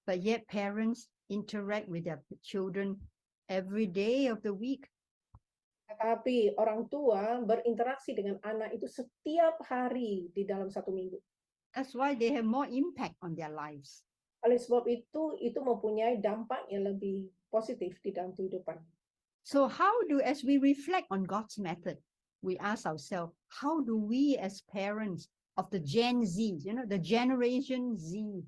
But yet parents interact with their children every day of the week. Tetapi orang tua berinteraksi dengan anak itu setiap hari di dalam satu minggu. That's why they have more impact on their lives. Oleh sebab itu mempunyai dampak yang lebih positif di dalam kehidupan. So as we reflect on God's method, we ask ourselves, how do we as parents of the Gen Z, the Generation Z,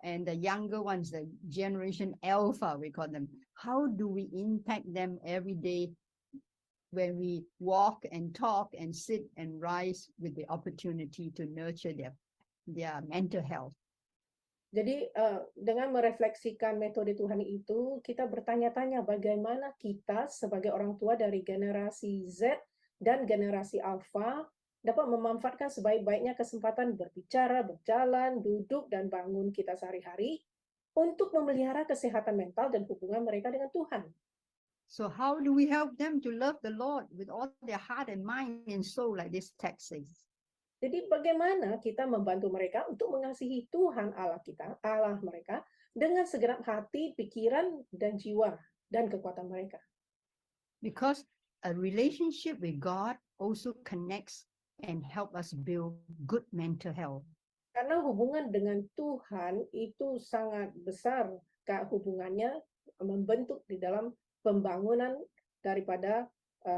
and the younger ones, the Generation Alpha, we call them, how do we impact them every day when we walk and talk and sit and rise with the opportunity to nurture their mental health? Jadi dengan merefleksikan metode Tuhan itu, kita bertanya-tanya bagaimana kita sebagai orang tua dari generasi Z dan generasi Alpha dapat memanfaatkan sebaik-baiknya kesempatan berbicara, berjalan, duduk, dan bangun kita sehari-hari untuk memelihara kesehatan mental dan hubungan mereka dengan Tuhan. So how do we help them to love the Lord with all their heart and mind and soul, like this text says? Jadi bagaimana kita membantu mereka untuk mengasihi Tuhan Allah mereka dengan segenap hati, pikiran, dan jiwa dan kekuatan mereka. Because a relationship with God also connects and help us build good mental health. Karena hubungan dengan Tuhan itu sangat besar, hubungannya membentuk di dalam pembangunan daripada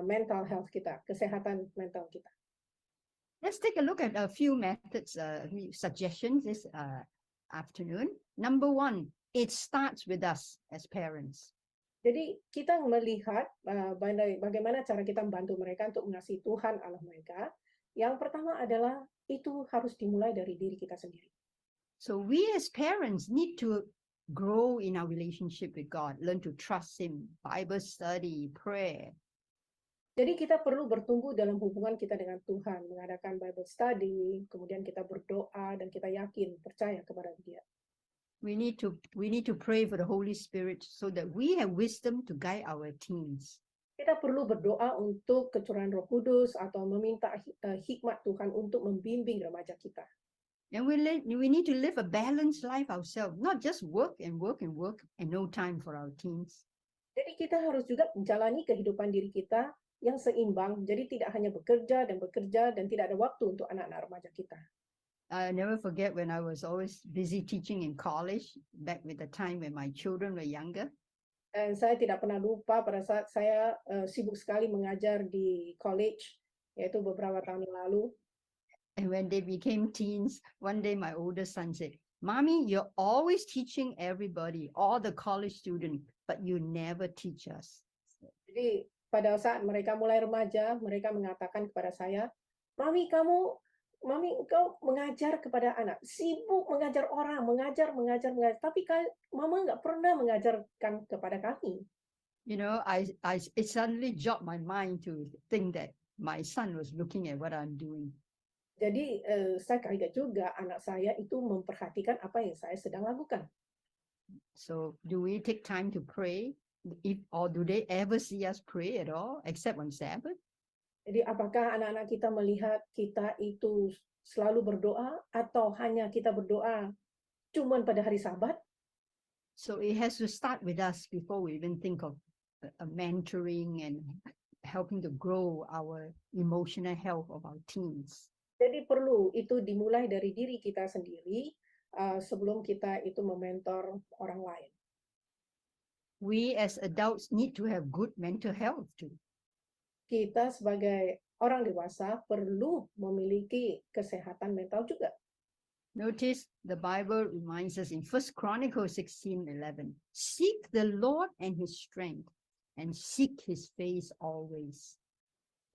mental health kita, kesehatan mental kita. Let's take a look at a few methods, suggestions this afternoon. Number one, it starts with us as parents. Jadi kita melihat bagaimana cara kita membantu mereka untuk mengasihi Tuhan Allah mereka. Yang pertama adalah itu harus dimulai dari diri kita sendiri. So we as parents need to grow in our relationship with God, learn to trust Him, Bible study, prayer. Jadi kita perlu bertumbuh dalam hubungan kita dengan Tuhan, mengadakan Bible study, kemudian kita berdoa dan kita yakin, percaya kepada Dia. We need to pray for the Holy Spirit so that we have wisdom to guide our teens. Kita perlu berdoa untuk kecurahan Roh Kudus atau meminta hikmat Tuhan untuk membimbing remaja kita. And we need to live a balanced life ourselves, not just work and no time for our teens. Jadi kita harus juga menjalani kehidupan diri kita yang seimbang, jadi tidak hanya bekerja dan tidak ada waktu untuk anak-anak remaja kita. I never forget when I was always busy teaching in college, back with the time when my children were younger. Dan saya tidak pernah lupa pada saat saya sibuk sekali mengajar di college, yaitu beberapa tahun yang lalu. And when they became teens, one day my older son said, "Mommy, you're always teaching everybody, all the college students, but you never teach us." Jadi pada saat mereka mulai remaja, mereka mengatakan kepada saya, Mami, engkau mengajar kepada anak, sibuk mengajar orang, mengajar, tapi Mama nggak pernah mengajarkan kepada kami. You know, it suddenly jogged my mind to think that my son was looking at what I'm doing. Jadi saya kaget juga anak saya itu memperhatikan apa yang saya sedang lakukan. So do we take time to pray? Or do they ever see us pray at all, except on Sabbath? Jadi apakah anak-anak kita melihat kita itu selalu berdoa atau hanya kita berdoa cuman pada hari Sabat? So it has to start with us before we even think of mentoring and helping to grow our emotional health of our teens. Jadi perlu itu dimulai dari diri kita sendiri sebelum kita itu mementor orang lain. We as adults need to have good mental health too. Kita sebagai orang dewasa perlu memiliki kesehatan mental juga. Notice the Bible reminds us in 1 Chronicles 16:11, seek the Lord and his strength and seek his face always.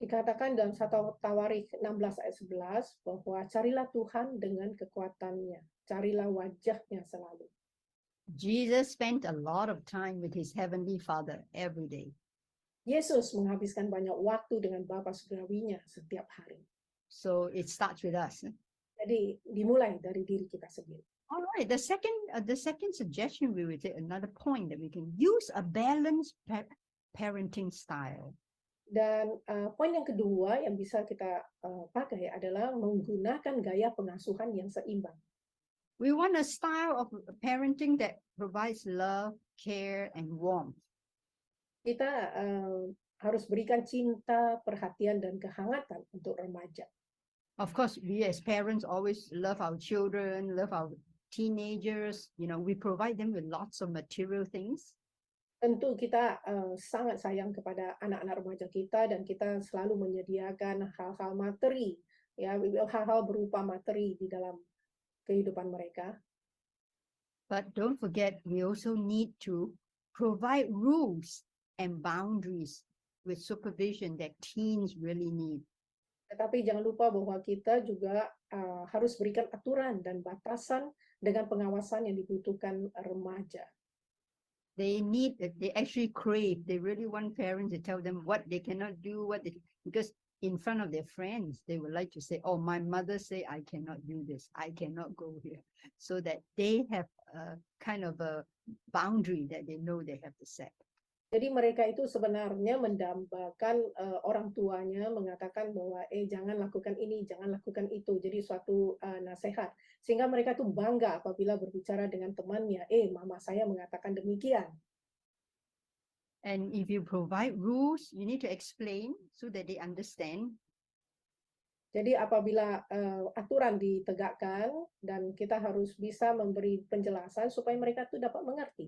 Dikatakan dalam 1 Tawarikh 16 ayat 11 bahwa carilah Tuhan dengan kekuatannya, carilah wajahnya selalu. Jesus spent a lot of time with his heavenly Father every day. Yesus menghabiskan banyak waktu dengan Bapa surgawinya setiap hari. So it starts with us. Jadi dimulai dari diri kita sendiri. All right, the second suggestion we will take another point that we can use a balanced parenting style. Dan poin yang kedua yang bisa kita pakai adalah menggunakan gaya pengasuhan yang seimbang. We want a style of parenting that provides love, care, and warmth. Kita harus berikan cinta, perhatian, dan kehangatan untuk remaja. Of course, we as parents always love our children, love our teenagers. You know, we provide them with lots of material things. Tentu kita sangat sayang kepada anak-anak remaja kita dan kita selalu menyediakan hal-hal materi, ya, hal-hal berupa materi di dalam kehidupan mereka. But don't forget, we also need to provide rules and boundaries with supervision that teens really need. Tetapi jangan lupa bahwa kita juga harus berikan aturan dan batasan dengan pengawasan yang dibutuhkan remaja. They actually crave, they really want parents to tell them what they cannot do, because in front of their friends, they would like to say, oh, my mother say I cannot do this, I cannot go here. So that they have a kind of a boundary that they know they have to set. Jadi mereka itu sebenarnya mendambakan orang tuanya mengatakan bahwa jangan lakukan ini, jangan lakukan itu. Jadi suatu nasihat. Sehingga mereka itu bangga apabila berbicara dengan temannya, mama saya mengatakan demikian. And if you provide rules, you need to explain so that they understand. Jadi apabila aturan ditegakkan dan kita harus bisa memberi penjelasan supaya mereka itu dapat mengerti.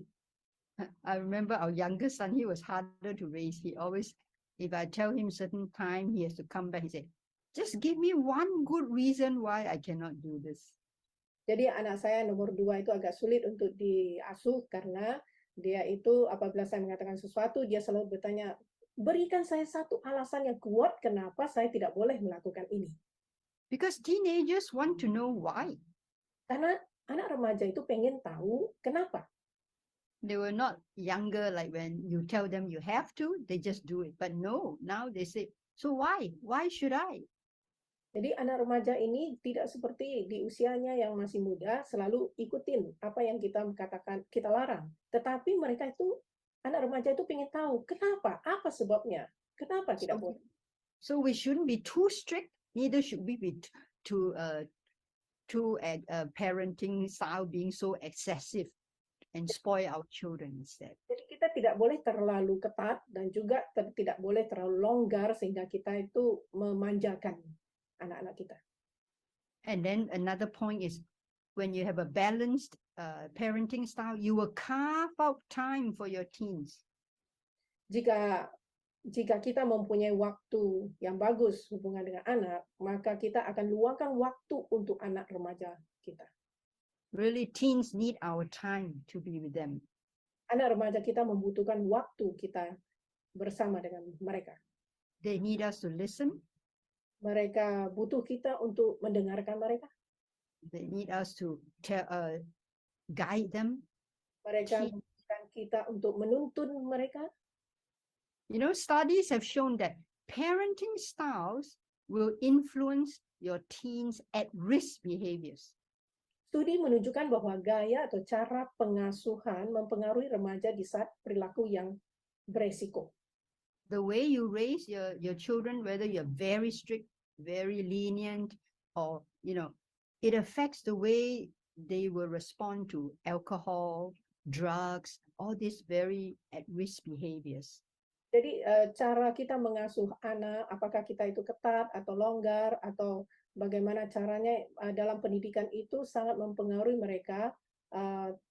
I remember our youngest son, he was harder to raise. He always, if I tell him certain time, he has to come back. He said, just give me one good reason why I cannot do this. Jadi anak saya nomor 2 itu agak sulit untuk diasuh karena dia itu apabila saya mengatakan sesuatu, dia selalu bertanya, berikan saya satu alasan yang kuat kenapa saya tidak boleh melakukan ini. Because teenagers want to know why. Karena anak remaja itu pengen tahu kenapa. They were not younger, like when you tell them you have to, they just do it. But no, now they say, so why? Why should I? Jadi anak remaja ini tidak seperti di usianya yang masih muda, selalu ikutin apa yang kita katakan, kita larang. Tetapi mereka itu, anak remaja itu pengen tahu, kenapa? Apa sebabnya? Kenapa tidak boleh? So we shouldn't be too strict, neither should we be too parenting style being so excessive and spoil our children instead. Jadi kita tidak boleh terlalu ketat dan juga tidak boleh terlalu longgar sehingga kita itu memanjakan anak-anak kita. And then another point is when you have a balanced parenting style, you will carve out time for your teens. Jika kita mempunyai waktu yang bagus hubungan dengan anak, maka kita akan luangkan waktu untuk anak remaja kita. Really, teens need our time to be with them. Anak remaja kita membutuhkan waktu kita bersama dengan mereka. They need us to listen. Mereka butuh kita untuk mendengarkan mereka. They need us to guide them. Mereka butuhkan kita untuk menuntun mereka. You know, studies have shown that parenting styles will influence your teens' at-risk behaviors. Studi menunjukkan bahwa gaya atau cara pengasuhan mempengaruhi remaja di saat perilaku yang beresiko. The way you raise your children, whether you're very strict, very lenient, or, it affects the way they will respond to alcohol, drugs, all these very at-risk behaviors. Jadi cara kita mengasuh anak, apakah kita itu ketat atau longgar, atau bagaimana caranya dalam pendidikan itu sangat mempengaruhi mereka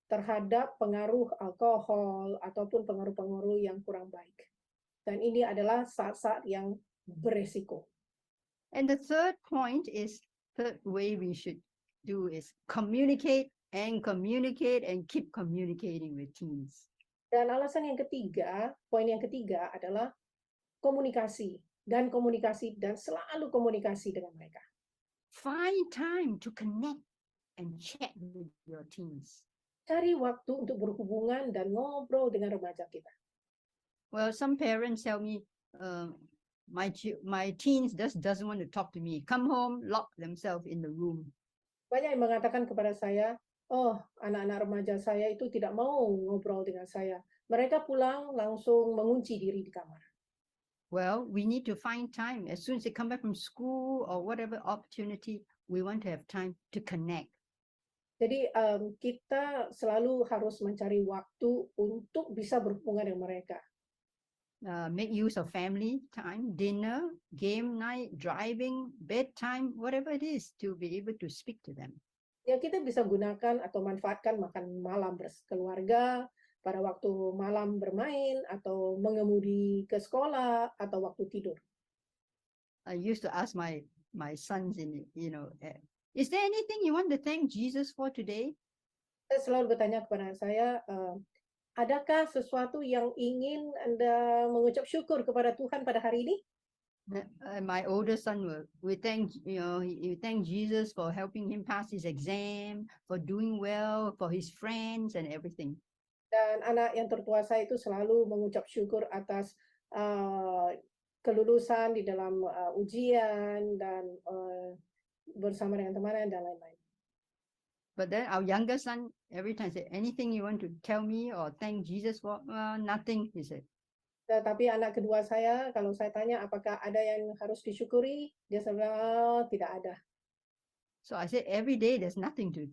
terhadap pengaruh alkohol ataupun pengaruh-pengaruh yang kurang baik. Dan ini adalah saat-saat yang beresiko. And the third way we should do is communicate and keep communicating with teens. Dan alasan yang ketiga, poin yang ketiga adalah komunikasi dan selalu komunikasi dengan mereka. Find time to connect and chat with your teens. Cari waktu untuk berhubungan dan ngobrol dengan remaja kita. Well, some parents tell me, my teens just doesn't want to talk to me. Come home, lock themselves in the room. Banyak yang mengatakan kepada saya, oh, anak-anak remaja saya itu tidak mau ngobrol dengan saya. Mereka pulang langsung mengunci diri di kamar. Well, we need to find time. As soon as they come back from school or whatever opportunity, we want to have time to connect. Jadi kita selalu harus mencari waktu untuk bisa berhubungan dengan mereka. Make use of family time, dinner, game night, driving, bedtime, whatever it is, to be able to speak to them. Ya, kita bisa gunakan atau manfaatkan makan malam berkeluarga, pada waktu malam bermain, atau mengemudi ke sekolah, atau waktu tidur. I used to ask my sons, is there anything you want to thank Jesus for today? Saya selalu bertanya kepada saya, adakah sesuatu yang ingin Anda mengucap syukur kepada Tuhan pada hari ini? My older son we thank Jesus for helping him pass his exam, for doing well, for his friends and everything. Dan anak yang tertua saya itu selalu mengucap syukur atas kelulusan di dalam ujian dan bersama dengan teman dan lain-lain. But then our younger son every time say, anything you want to tell me or thank Jesus for? Nothing, he said. Tapi anak kedua saya, kalau saya tanya apakah ada yang harus disyukuri, dia bilang tidak ada. So I said every day there's nothing to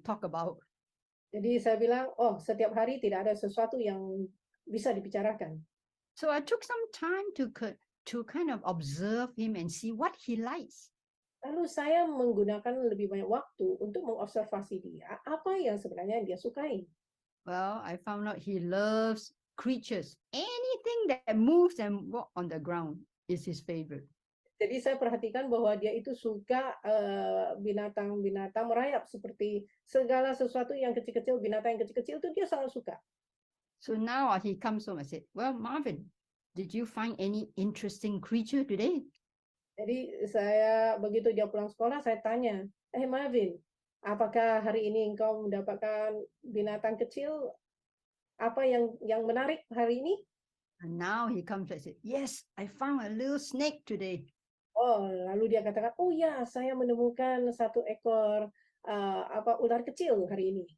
talk about. Jadi saya bilang, setiap hari tidak ada sesuatu yang bisa dibicarakan. So I took some time to kind of observe him and see what he likes. Lalu saya menggunakan lebih banyak waktu untuk mengobservasi dia, apa yang sebenarnya dia sukai. Well, I found out he loves creatures. Anything that moves and walk on the ground is his favorite. Jadi saya perhatikan bahwa dia itu suka binatang-binatang merayap, seperti segala sesuatu yang kecil-kecil, binatang yang kecil-kecil itu dia sangat suka. So now he comes home and said, well, Marvin, did you find any interesting creature today? Jadi saya begitu dia pulang sekolah, saya tanya, Marvin, apakah hari ini engkau mendapatkan binatang kecil? Apa yang menarik hari ini? And now he comes and said, yes, I found a little snake today. Oh, lalu dia katakan, oh ya, saya menemukan satu ekor ular kecil hari ini.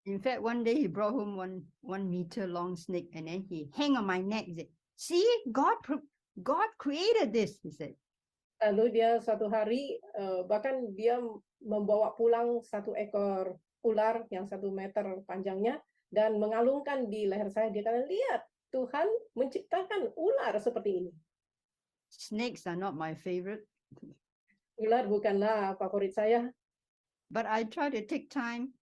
In fact, one day he brought home one meter long snake, and then he hang on my neck. He said, see, God created this, he said. Lalu dia suatu hari, bahkan dia membawa pulang satu ekor ular yang 1 meter panjangnya, dan mengalungkan di leher saya. Dia kata, lihat, Tuhan menciptakan ular seperti ini. Snakes are not my favorite. Ular bukanlah favorit saya, but I try to take time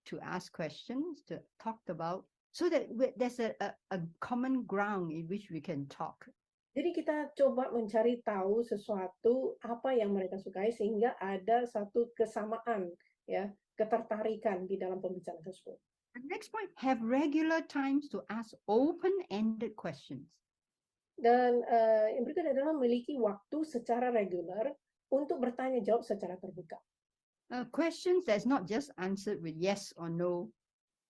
to ask questions, to talk about, so that there's a common ground in which we can talk. jadi kita coba mencari tahu sesuatu apa yang mereka sukai sehingga ada satu kesamaan, ya, ketertarikan di dalam pembicaraan tersebut. The next point, have regular times to ask open-ended questions. Dan yang berikut adalah memiliki waktu secara reguler untuk bertanya jawab secara terbuka. Questions that's not just answered with yes or no.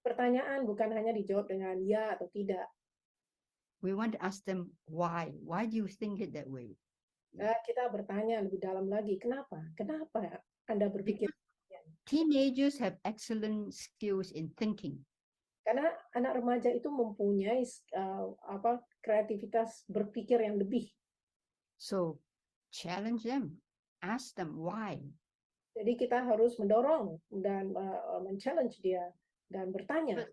Pertanyaan bukan hanya dijawab dengan ya atau tidak. We want to ask them why. Why do you think it that way? Kita bertanya lebih dalam lagi, kenapa? Kenapa Anda berpikir? Teenagers have excellent skills in thinking. Karena anak remaja itu mempunyai kreativitas berpikir yang lebih. So challenge them, ask them why. Jadi kita harus mendorong dan men-challenge dia dan bertanya.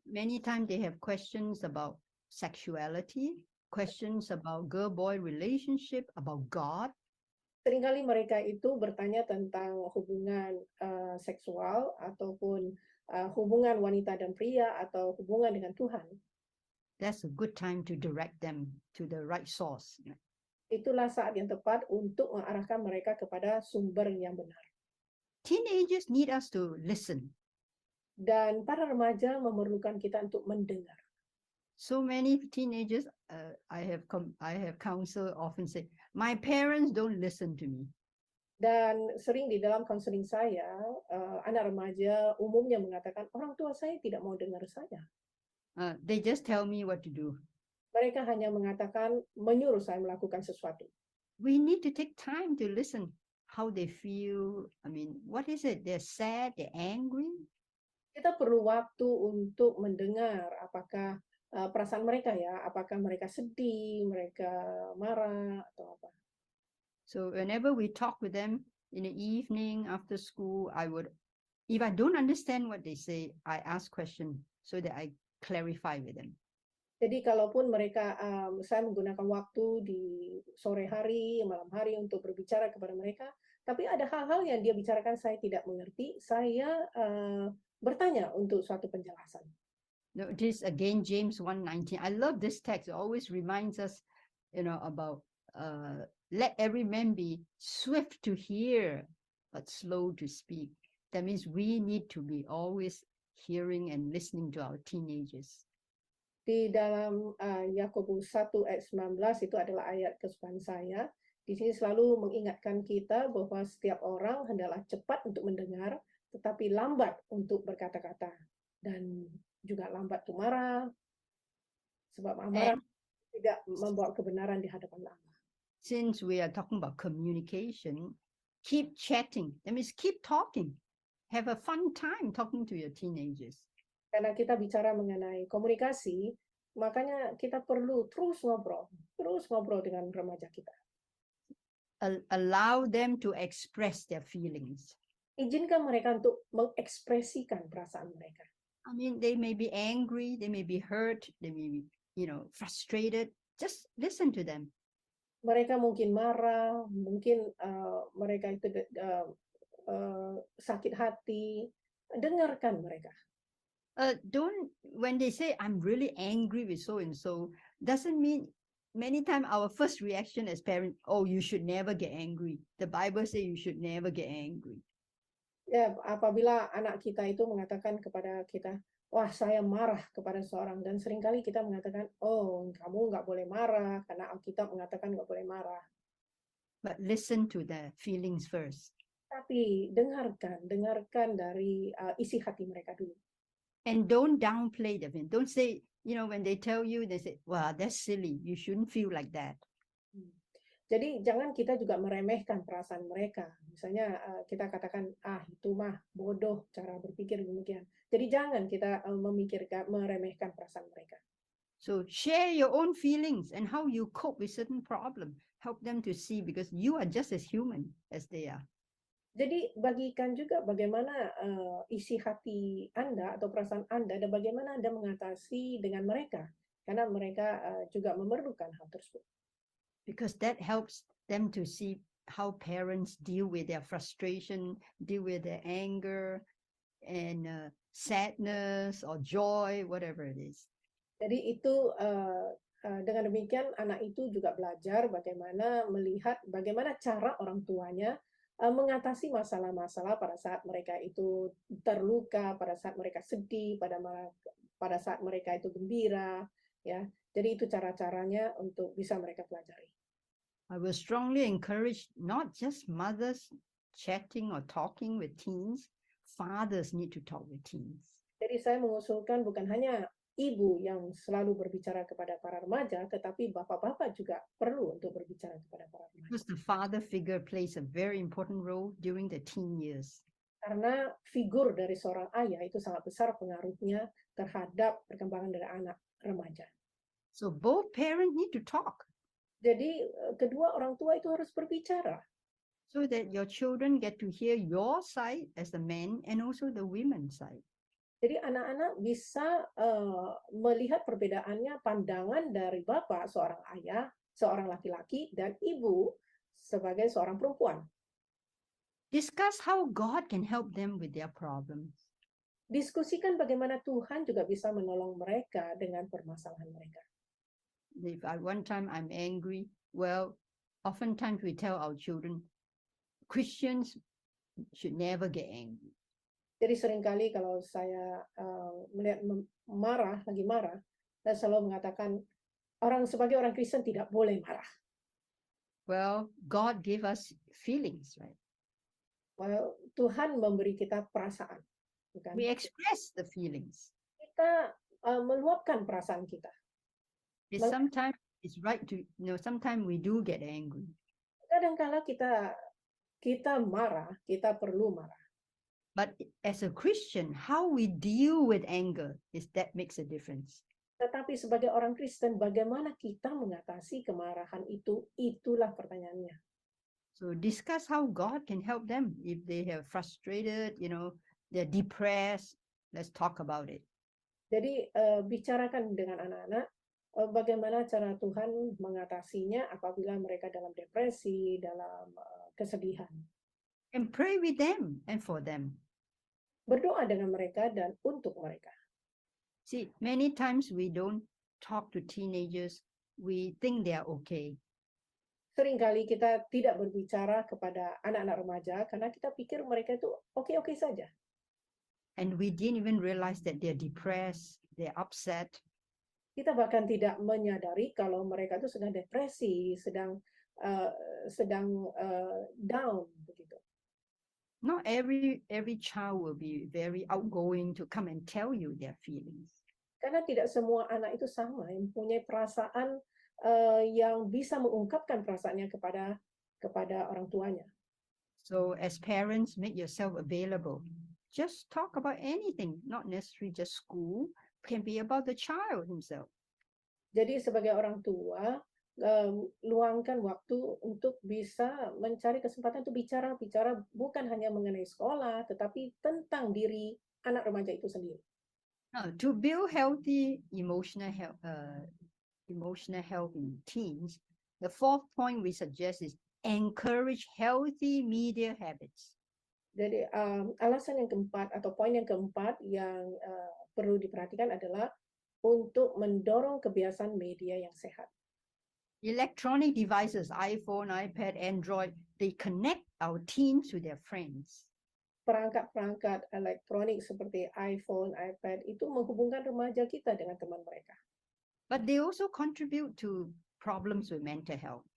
Many times they have questions about sexuality, questions about girl-boy relationship, about God. Seringkali mereka itu bertanya tentang hubungan seksual ataupun hubungan wanita dan pria atau hubungan dengan Tuhan. That's a good time to direct them to the right source. Itulah saat yang tepat untuk mengarahkan mereka kepada sumber yang benar. Teenagers need us to listen. Dan para remaja memerlukan kita untuk mendengar. So many teenagers, I have counsel often say, my parents don't listen to me. Dan sering di dalam konseling saya, anak remaja umumnya mengatakan, orang tua saya tidak mau dengar saya. They just tell me what to do. Mereka hanya mengatakan, menyuruh saya melakukan sesuatu. We need to take time to listen how they feel. I mean, what is it? They're sad, they're angry. Kita perlu waktu untuk mendengar apakah perasaan mereka ya, apakah mereka sedih, mereka marah atau apa. So whenever we talk with them in the evening after school, if I don't understand what they say, I ask questions so that I clarify with them. Jadi kalaupun mereka, saya menggunakan waktu di sore hari, malam hari untuk berbicara kepada mereka, tapi ada hal-hal yang dia bicarakan saya tidak mengerti, saya bertanya untuk suatu penjelasan. This again, James 1:19. I love this text. It always reminds us, about let every man be swift to hear, but slow to speak. That means we need to be always hearing and listening to our teenagers. Di dalam Yakobus 1 ayat 19 itu adalah ayat kesukaan saya. Di sini selalu mengingatkan kita bahwa setiap orang hendaklah cepat untuk mendengar, tetapi lambat untuk berkata-kata. Dan juga lambat untuk marah, sebab amarah tidak membawa kebenaran di hadapan Allah. Since we are talking about communication, keep chatting. That means keep talking. Have a fun time talking to your teenagers. Karena kita bicara mengenai komunikasi, makanya kita perlu terus ngobrol dengan remaja kita. Allow them to express their feelings. Izinkan mereka untuk mengekspresikan perasaan mereka. I mean, they may be angry, they may be hurt, they may be, frustrated. Just listen to them. Mereka mungkin marah, mungkin mereka itu sakit hati. Dengarkan mereka. When they say, I'm really angry with so-and-so, doesn't mean many times our first reaction as parents, oh, you should never get angry. The Bible says you should never get angry. Ya, apabila anak kita itu mengatakan kepada kita, wah saya marah kepada seorang, dan seringkali kita mengatakan, oh kamu nggak boleh marah, karena Alkitab mengatakan nggak boleh marah. But listen to the feelings first. Tapi dengarkan dari isi hati mereka dulu. And don't downplay them. Don't say, when they tell you, they say, wow, that's silly. You shouldn't feel like that. Jadi jangan kita juga meremehkan perasaan mereka. Misalnya kita katakan, itu mah bodoh cara berpikir demikian. Jadi jangan kita meremehkan perasaan mereka. So share your own feelings and how you cope with certain problem. Help them to see because you are just as human as they are. Jadi bagikan juga bagaimana isi hati Anda atau perasaan Anda dan bagaimana Anda mengatasi dengan mereka. Karena mereka juga memerlukan hal tersebut. Because that helps them to see how parents deal with their frustration, deal with their anger and sadness or joy, whatever it is. Jadi itu dengan demikian anak itu juga belajar bagaimana melihat bagaimana cara orang tuanya mengatasi masalah-masalah pada saat mereka itu terluka, pada saat mereka sedih, pada saat mereka itu gembira, ya. Jadi itu cara-caranya untuk bisa mereka pelajari. I will strongly encourage not just mothers chatting or talking with teens, fathers need to talk with teens. Jadi saya mengusulkan bukan hanya ibu yang selalu berbicara kepada para remaja, tetapi bapak-bapak juga perlu untuk berbicara kepada para remaja. Because the father figure plays a very important role during the teen years. Karena figur dari seorang ayah itu sangat besar pengaruhnya terhadap perkembangan dari anak remaja. So both parents need to talk Jadi kedua orang tua itu harus berbicara so that your children get to hear your side as the man and also the women's side. Jadi anak-anak bisa melihat perbedaannya pandangan dari bapak seorang ayah, seorang laki-laki, dan ibu sebagai seorang perempuan. Discuss how God can help them with their problems. Diskusikan bagaimana Tuhan juga bisa menolong mereka dengan permasalahan mereka. If at one time I'm angry, well, oftentimes we tell our children, Christians should never get angry. Jadi seringkali kalau saya melihat lagi marah, saya selalu mengatakan sebagai orang Kristen tidak boleh marah. Well, God gave us feelings, right? Well, Tuhan memberi kita perasaan, bukan? We express the feelings. Kita meluapkan perasaan kita. Sometimes it's right to, sometimes we do get angry. Kadang-kala kita marah, kita perlu marah. But as a Christian, how we deal with anger that makes a difference. Tetapi sebagai orang Kristen, bagaimana kita mengatasi kemarahan itu? Itulah pertanyaannya. So discuss how God can help them if they have frustrated, they're depressed. Let's talk about it. Jadi bicarakan dengan anak-anak bagaimana cara Tuhan mengatasinya apabila mereka dalam depresi, dalam kesedihan. And pray with them and for them. Berdoa dengan mereka dan untuk mereka. See, many times we don't talk to teenagers. We think they are okay. Seringkali kita tidak berbicara kepada anak-anak remaja karena kita pikir mereka itu oke-oke saja. And we didn't even realize that they're depressed, they're upset. Kita bahkan tidak menyadari kalau mereka itu sedang depresi, sedang down begitu. Not every child will be very outgoing to come and tell you their feelings. Karena tidak semua anak itu sama, yang mempunyai perasaan yang bisa mengungkapkan perasaannya kepada orang tuanya. So as parents, make yourself available. Just talk about anything, not necessarily just school. Can be about the child himself. Jadi sebagai orang tua, luangkan waktu untuk bisa mencari kesempatan untuk bicara bukan hanya mengenai sekolah, tetapi tentang diri anak remaja itu sendiri. Now, to build healthy emotional health in teens, the fourth point we suggest is encourage healthy media habits. Jadi alasan yang keempat atau poin yang keempat yang perlu diperhatikan adalah untuk mendorong kebiasaan media yang sehat. Electronic devices, iPhone, iPad, Android, they connect our teens to their friends. Perangkat-perangkat elektronik seperti iPhone, iPad itu menghubungkan remaja kita dengan teman mereka. But they also contribute to problems with mental health.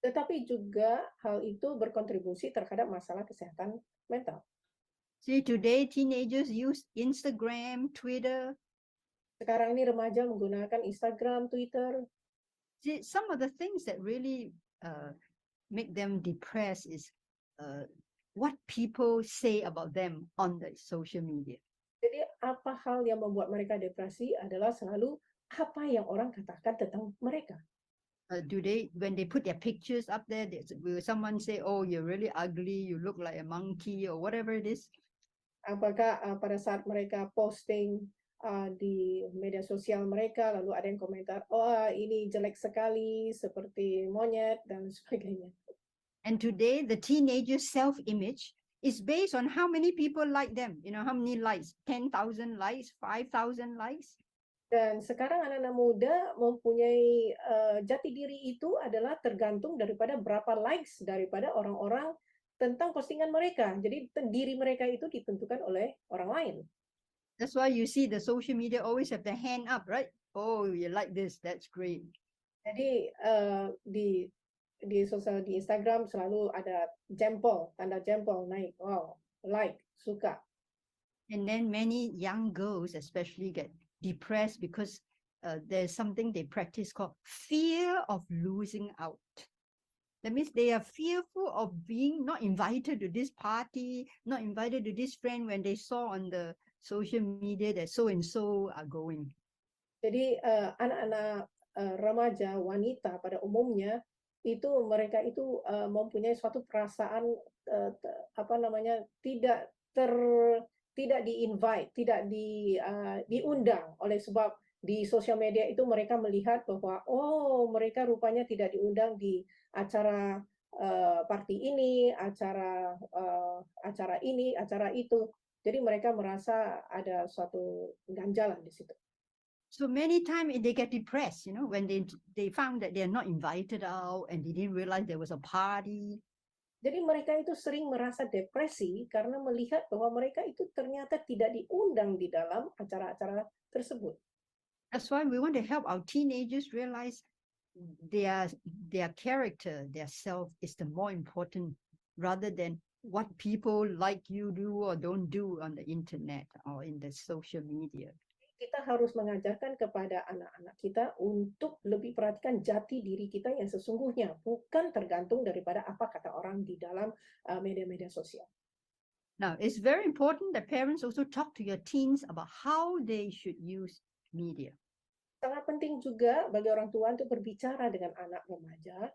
Tetapi juga hal itu berkontribusi terhadap masalah kesehatan mental. See, today teenagers use Instagram, Twitter. Sekarang ini remaja menggunakan Instagram, Twitter. See, some of the things that really make them depressed is what people say about them on the social media. Jadi apa hal yang membuat mereka depresi adalah selalu apa yang orang katakan tentang mereka. When they put their pictures up there, will someone say, "Oh, you're really ugly. You look like a monkey," or whatever it is? Apakah pada saat mereka posting di media sosial mereka, lalu ada yang komentar, "Oh, ini jelek sekali, seperti monyet," dan sebagainya. And today, the teenagers' self-image is based on how many people like them. You know, how many likes? 10,000 likes, 5,000 likes. Dan sekarang anak-anak muda mempunyai jati diri itu adalah tergantung daripada berapa likes daripada orang-orang tentang postingan mereka. Jadi diri mereka itu ditentukan oleh orang lain. That's why you see the social media always have the hand up, right? Oh, you like this, that's great. Jadi di sosial di Instagram selalu ada jempol, tanda jempol naik, wow, like, suka. And then many young girls especially get depressed because there's something they practice called fear of losing out. That means they are fearful of being not invited to this party, not invited to this friend when they saw on the social media that so and so are going. Jadi anak-anak remaja wanita pada umumnya itu mereka itu mempunyai suatu perasaan tidak di-invite, tidak diundang oleh sebab di sosial media itu mereka melihat bahwa oh mereka rupanya tidak diundang di acara party ini, acara ini, acara itu. Jadi mereka merasa ada suatu ganjalan di situ. So many times they get depressed, you know, when they found that they're not invited out and they didn't realize there was a party. Jadi mereka itu sering merasa depresi karena melihat bahwa mereka itu ternyata tidak diundang di dalam acara-acara tersebut. That's why we want to help our teenagers realize their character, their self is the more important rather than what people like you do or don't do on the internet or in the social media. Kita harus mengajarkan kepada anak-anak kita untuk lebih perhatikan jati diri kita yang sesungguhnya, bukan tergantung daripada apa kata orang di dalam media-media sosial. Now, it's very important that parents also talk to your teens about how they should use media. Sangat penting juga bagi orang tua untuk berbicara dengan anak remaja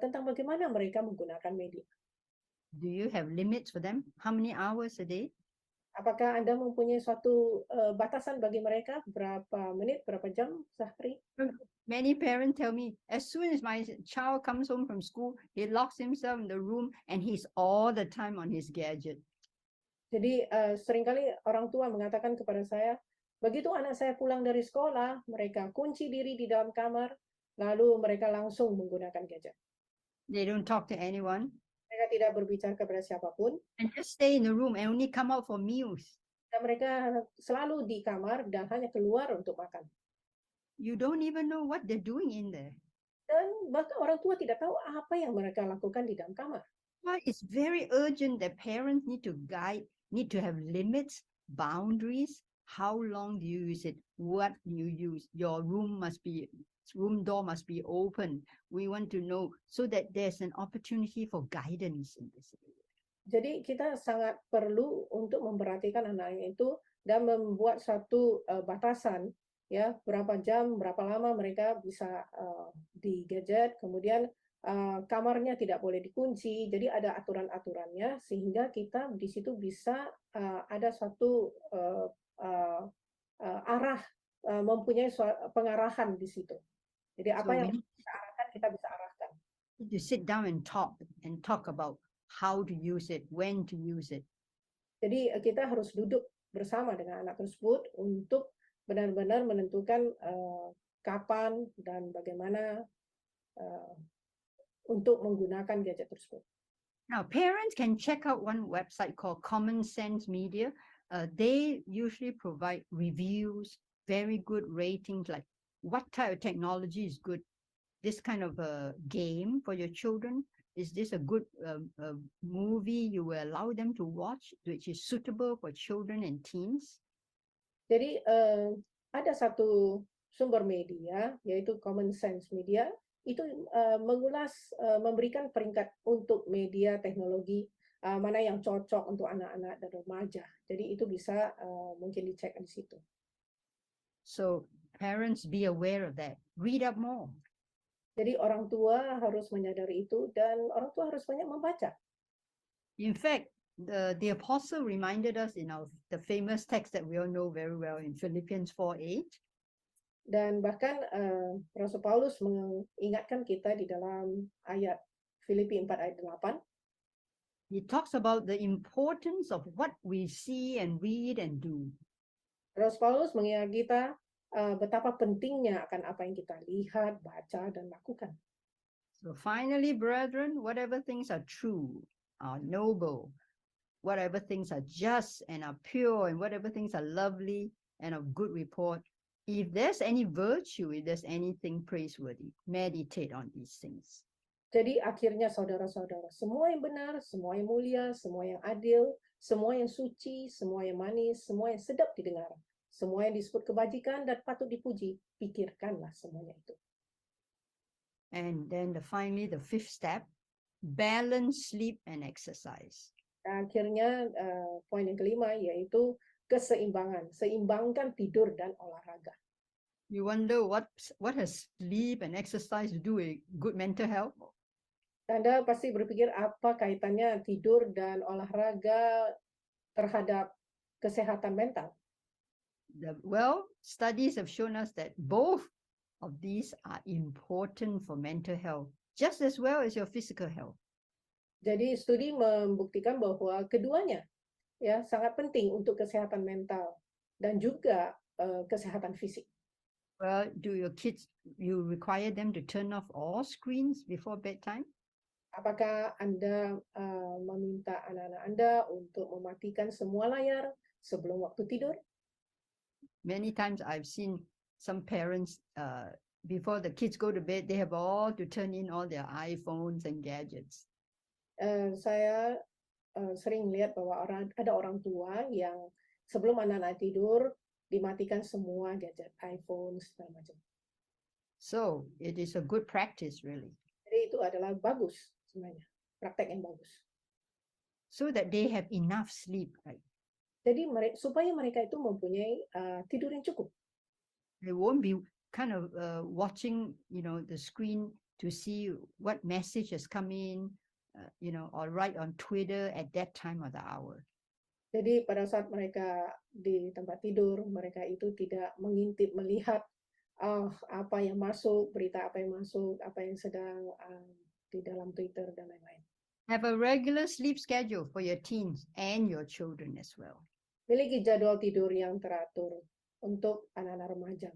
tentang bagaimana mereka menggunakan media. Do you have limits for them? How many hours a day? Apakah Anda mempunyai suatu batasan bagi mereka? Berapa menit, berapa jam sehari? Many parents tell me, as soon as my child comes home from school, he locks himself in the room and he's all the time on his gadget. Jadi seringkali orang tua mengatakan kepada saya, begitu anak saya pulang dari sekolah, mereka kunci diri di dalam kamar, lalu mereka langsung menggunakan gadget. They don't talk to anyone. Mereka tidak berbicara kepada siapapun. And just stay in the room and only come out for meals. Dan mereka selalu di kamar dan hanya keluar untuk makan. You don't even know what they're doing in there. Dan bahkan orang tua tidak tahu apa yang mereka lakukan di dalam kamar. Well, it's very urgent that parents need to have limits, boundaries. How long do you use it? What you use? Your room door must be open. We want to know so that there's an opportunity for guidance in this area. Jadi kita sangat perlu untuk memperhatikan anak-anak itu dan membuat satu batasan, ya berapa jam, berapa lama mereka bisa di gadget, kemudian kamarnya tidak boleh dikunci. Jadi ada aturan-aturannya sehingga kita di situ bisa ada suatu arah, mempunyai pengarahan di situ. Jadi apa yang kita arahkan, kita bisa arahkan. To sit down and talk about how to use it, when to use it. Jadi kita harus duduk bersama dengan anak tersebut untuk benar-benar menentukan kapan dan bagaimana untuk menggunakan gadget tersebut. Now, parents can check out one website called Common Sense Media. They usually provide reviews, very good ratings, like what type of technology is good. This kind of a game for your children. Is this a good movie you will allow them to watch, which is suitable for children and teens? Jadi ada satu sumber media, yaitu Common Sense Media, itu mengulas, memberikan peringkat untuk media teknologi mana yang cocok untuk anak-anak dan remaja. Jadi itu bisa mungkin dicek di situ. So parents be aware of that. Read up more. Jadi orang tua harus menyadari itu dan orang tua harus banyak membaca. In fact, the apostle reminded us in the famous text that we all know very well in Philippians 4:8. Dan bahkan Rasul Paulus mengingatkan kita di dalam ayat Filipi 4 ayat 8. He talks about the importance of what we see and read and do. Rasul Paulus mengingat kita betapa pentingnya akan apa yang kita lihat, baca, dan lakukan. So finally, brethren, whatever things are true, are noble, whatever things are just and are pure, and whatever things are lovely and of good report, if there's any virtue, if there's anything praiseworthy, meditate on these things. Jadi akhirnya saudara-saudara, semua yang benar, semua yang mulia, semua yang adil, semua yang suci, semua yang manis, semua yang sedap didengar, semua yang disebut kebajikan dan patut dipuji, pikirkanlah semuanya itu. And then finally, the fifth step, balance sleep and exercise. Akhirnya poin yang kelima yaitu keseimbangan, seimbangkan tidur dan olahraga. You wonder what has sleep and exercise to do with good mental health? Anda pasti berpikir apa kaitannya tidur dan olahraga terhadap kesehatan mental. Well, studies have shown us that both of these are important for mental health, just as well as your physical health. Jadi studi membuktikan bahwa keduanya ya sangat penting untuk kesehatan mental dan juga kesehatan fisik. Well, do your kids, you require them to turn off all screens before bedtime? Apakah Anda meminta anak-anak Anda untuk mematikan semua layar sebelum waktu tidur? Many times I've seen some parents, before the kids go to bed, they have all to turn in all their iPhones and gadgets. Saya sering lihat bahwa ada orang tua yang sebelum anak-anak tidur dimatikan semua gadget, iPhone segala macam. So it is a good practice, really. Jadi itu adalah bagus sebenarnya, praktek yang bagus. So that they have enough sleep, right? Jadi supaya mereka itu mempunyai tidur yang cukup. They won't be kind of watching, the screen to see what message has come in, or write on Twitter at that time of the hour. Jadi pada saat mereka di tempat tidur, mereka itu tidak mengintip, melihat apa yang masuk, berita apa yang masuk, apa yang sedang di dalam Twitter dan lain-lain. Have a regular sleep schedule for your teens and your children as well. Miliki jadwal tidur yang teratur untuk anak-anak remaja.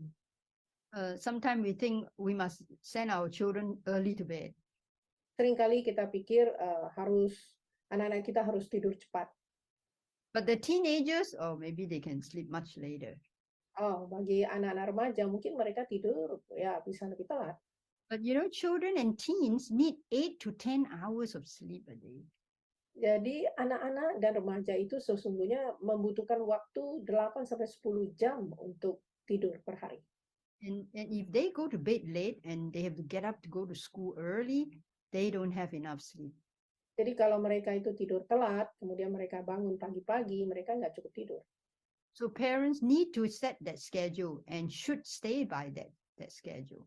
Sometimes we think we must send our children early to bed. Seringkali kita pikir anak-anak kita harus tidur cepat. But the teenagers, or maybe they can sleep much later. Bagi anak-anak remaja mungkin mereka tidur ya bisa lebih telat. But children and teens need 8 to 10 hours of sleep a day. Jadi anak-anak dan remaja itu sesungguhnya membutuhkan waktu 8 sampai 10 jam untuk tidur per hari. And if they go to bed late and they have to get up to go to school early, they don't have enough sleep. Jadi kalau mereka itu tidur telat, kemudian mereka bangun pagi-pagi, mereka nggak cukup tidur. So parents need to set that schedule and should stay by that schedule.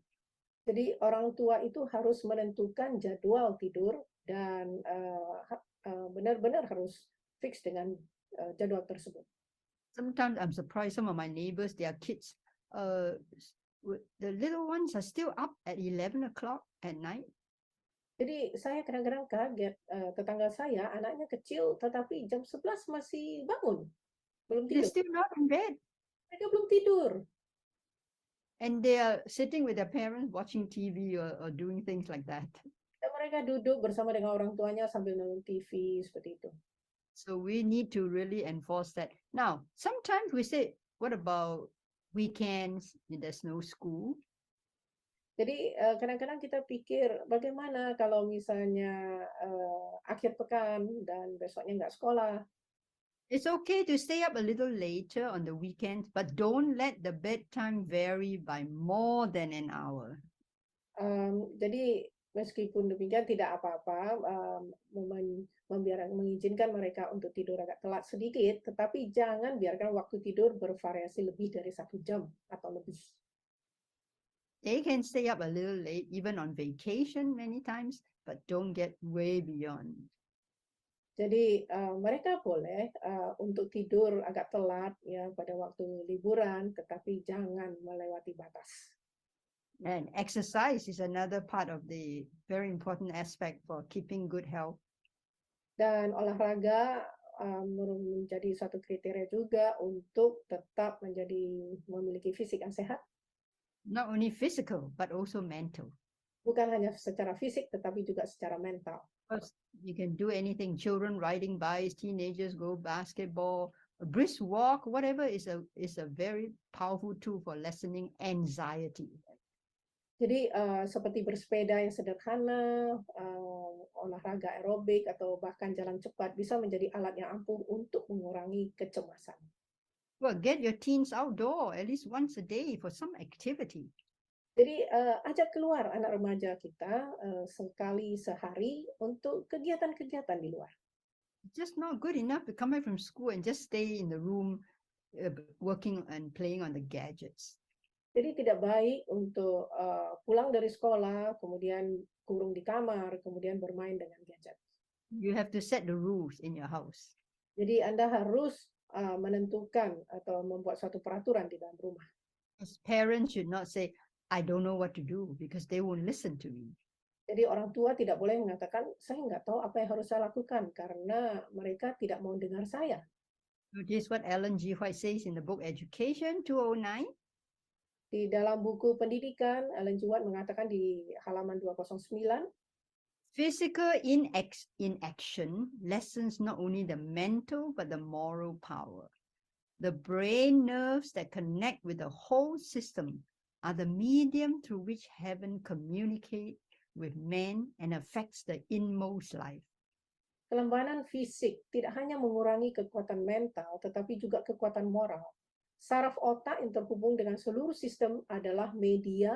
Jadi orang tua itu harus menentukan jadwal tidur dan benar-benar harus fix dengan jadwal tersebut. Sometimes I'm surprised some of my neighbors, their kids, the little ones are still up at 11 o'clock at night. Jadi saya kadang-kadang kaget, tetangga saya anaknya kecil tetapi jam 11 masih bangun. Belum They're tidur. still not in bed. Mereka belum tidur. And they are sitting with their parents watching TV or doing things like that. Dan mereka duduk bersama dengan orang tuanya sambil nonton TV seperti itu. So we need to really enforce that. Now, sometimes we say, what about weekends? There's no school. Jadi kadang-kadang kita pikir bagaimana kalau misalnya akhir pekan dan besoknya nggak sekolah. It's okay to stay up a little later on the weekends, but don't let the bedtime vary by more than an hour. Jadi meskipun demikian tidak apa-apa mengizinkan mereka untuk tidur agak telat sedikit, tetapi jangan biarkan waktu tidur bervariasi lebih dari 1 jam atau lebih. They can stay up a little late, even on vacation many times, but don't get way beyond. Jadi mereka boleh untuk tidur agak telat ya pada waktu liburan, tetapi jangan melewati batas. And exercise is another part of the very important aspect for keeping good health. Dan olahraga menjadi satu kriteria juga untuk tetap memiliki fisik yang sehat. Not only physical, but also mental. Bukan hanya secara fisik, tetapi juga secara mental. Because you can do anything, children riding bikes, teenagers go basketball, a brisk walk, whatever is a very powerful tool for lessening anxiety. Jadi seperti bersepeda yang sederhana, olahraga aerobik, atau bahkan jalan cepat bisa menjadi alat yang ampuh untuk mengurangi kecemasan. Well, get your teens outdoor at least once a day for some activity. Jadi ajak keluar anak remaja kita sekali sehari untuk kegiatan-kegiatan di luar. It's just not good enough to come back from school and just stay in the room working and playing on the gadgets. Jadi tidak baik untuk pulang dari sekolah, kemudian kurung di kamar, kemudian bermain dengan gadget. You have to set the rules in your house. Jadi Anda harus menentukan atau membuat suatu peraturan di dalam rumah. As parents should not say, I don't know what to do, because they won't listen to me. Jadi orang tua tidak boleh mengatakan, saya nggak tahu apa yang harus saya lakukan, karena mereka tidak mau dengar saya. Notice what Ellen G. White says in the book Education 209. Di dalam buku pendidikan, Ellen G. White mengatakan di halaman 209, physical inaction lessens not only the mental but the moral power. The brain nerves that connect with the whole system are the medium through which heaven communicates with man and affects the inmost life. Kelembanan fisik tidak hanya mengurangi kekuatan mental, tetapi juga kekuatan moral. Saraf otak yang terhubung dengan seluruh sistem adalah media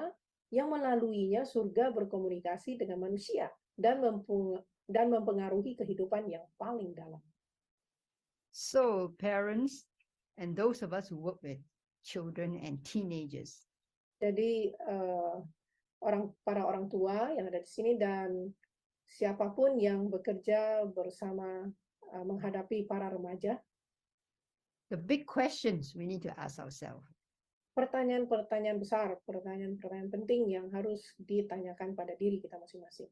yang melaluinya surga berkomunikasi dengan manusia dan mempengaruhi kehidupan yang paling dalam. So parents and those of us who work with children and teenagers. Jadi para orang tua yang ada di sini dan siapapun yang bekerja bersama menghadapi para remaja. The big questions we need to ask ourselves. Pertanyaan-pertanyaan besar, pertanyaan-pertanyaan penting yang harus ditanyakan pada diri kita masing-masing.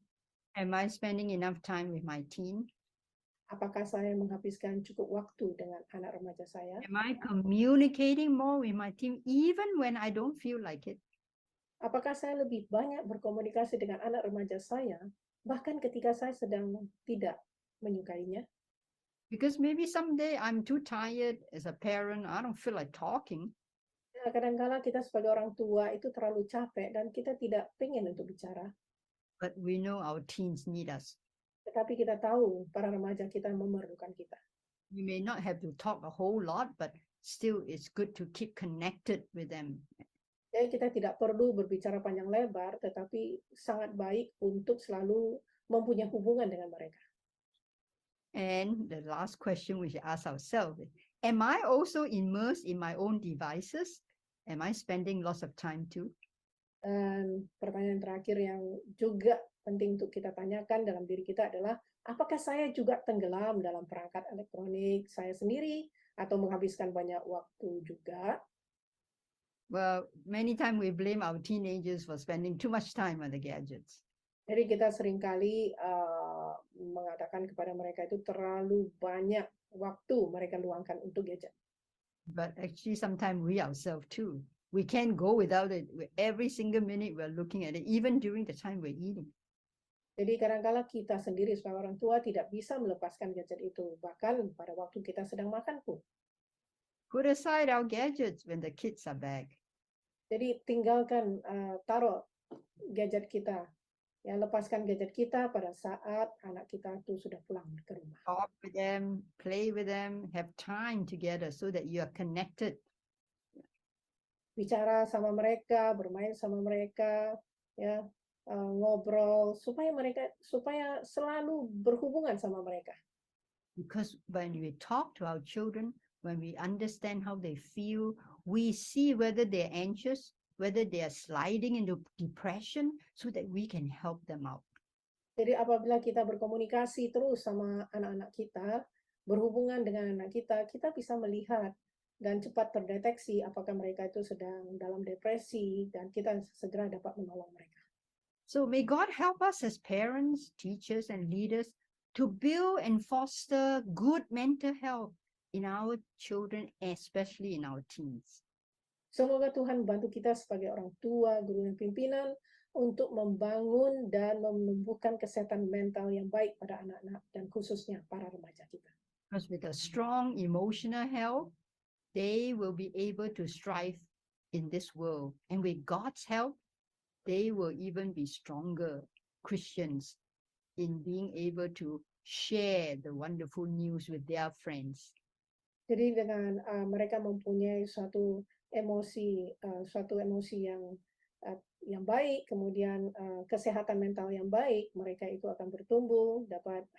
Am I spending enough time with my teen? Apakah saya menghabiskan cukup waktu dengan anak remaja saya? Am I communicating more with my teen even when I don't feel like it? Apakah saya lebih banyak berkomunikasi dengan anak remaja saya, bahkan ketika saya sedang tidak menyukainya? Because maybe someday I'm too tired as a parent, I don't feel like talking. Kadang-kala kita sebagai orang tua itu terlalu capek dan kita tidak pengen untuk bicara. But we know our teens need us. Tetapi kita tahu para remaja kita memerlukan kita. We may not have to talk a whole lot, but still it's good to keep connected with them. Jadi kita tidak perlu berbicara panjang lebar, tetapi sangat baik untuk selalu mempunyai hubungan dengan mereka. And the last question we should ask ourselves, am I also immersed in my own devices? Am I spending lots of time too? Dan pertanyaan terakhir yang juga penting untuk kita tanyakan dalam diri kita adalah, apakah saya juga tenggelam dalam perangkat elektronik saya sendiri atau menghabiskan banyak waktu juga? Well, many times we blame our teenagers for spending too much time on the gadgets. Jadi kita seringkali mengatakan kepada mereka itu terlalu banyak waktu mereka luangkan untuk gadget. But actually sometimes we ourselves too. We can't go without it. Every single minute we're looking at it, even during the time we're eating. Jadi kadang-kala kita sendiri sebagai orang tua tidak bisa melepaskan gadget itu, bahkan pada waktu kita sedang makan pun. Put aside our gadgets when the kids are back. Jadi tinggalkan, taruh gadget kita. Ya, lepaskan gadget kita pada saat anak kita itu sudah pulang ke rumah. Talk with them, play with them, have time together so that you are connected. Bicara sama mereka, bermain sama mereka, ya, ngobrol supaya selalu berhubungan sama mereka. Because when we talk to our children, when we understand how they feel, we see whether they're anxious, whether they are sliding into depression, so that we can help them out. Jadi apabila kita berkomunikasi terus sama anak-anak kita, berhubungan dengan anak kita bisa melihat dan cepat terdeteksi apakah mereka itu sedang dalam depresi dan kita segera dapat menolong mereka. So may God help us as parents, teachers, and leaders to build and foster good mental health in our children, especially in our teens. Semoga Tuhan bantu kita sebagai orang tua, guru, dan pimpinan untuk membangun dan menumbuhkan kesehatan mental yang baik pada anak-anak dan khususnya para remaja kita. Because with a strong emotional health, they will be able to strive in this world. And with God's help, they will even be stronger Christians in being able to share the wonderful news with their friends. Jadi dengan mereka mempunyai suatu emosi yang baik, kemudian kesehatan mental yang baik, mereka itu akan bertumbuh, dapat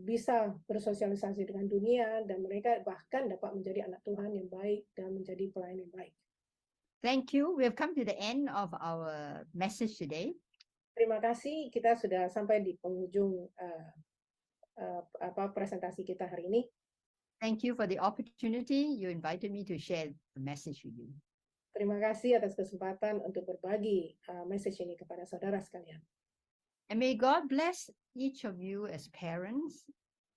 bisa bersosialisasi dengan dunia, dan mereka bahkan dapat menjadi anak Tuhan yang baik dan menjadi pelayan yang baik. Thank you. We have come to the end of our message today. Terima kasih, kita sudah sampai di penghujung presentasi kita hari ini. Thank you for the opportunity you invited me to share the message with you. Terima kasih atas kesempatan untuk berbagi message ini kepada saudara sekalian. And may God bless each of you as parents,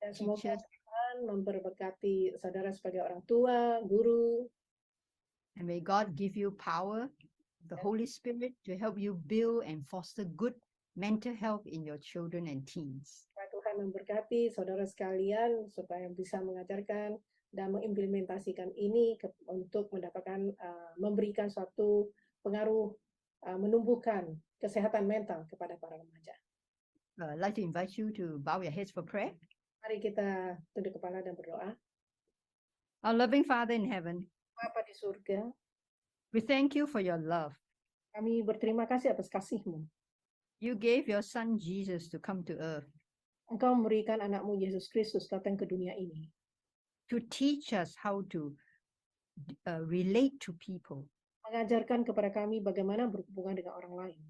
Dan semoga teachers, Tuhan memberkati saudara sebagai orang tua, guru, and may God give you power, the Holy Spirit, to help you build and foster good mental health in your children and teens. Tuhan memberkati saudara sekalian supaya bisa mengajarkan dan mengimplementasikan ini untuk mendapatkan memberikan suatu pengaruh menumbuhkan kesehatan mental kepada para remaja. I'd like to invite you to bow your heads for prayer. Mari kita tunduk kepala dan berdoa. Our loving Father in heaven, Bapa di surga, we thank you for your love. kami berterima kasih atas kasih-Mu. You gave your son Jesus to come to earth Engkau memberikan anakmu Yesus Kristus datang ke dunia ini to teach us how to relate to people. mengajarkan kepada kami bagaimana berhubungan dengan orang lain.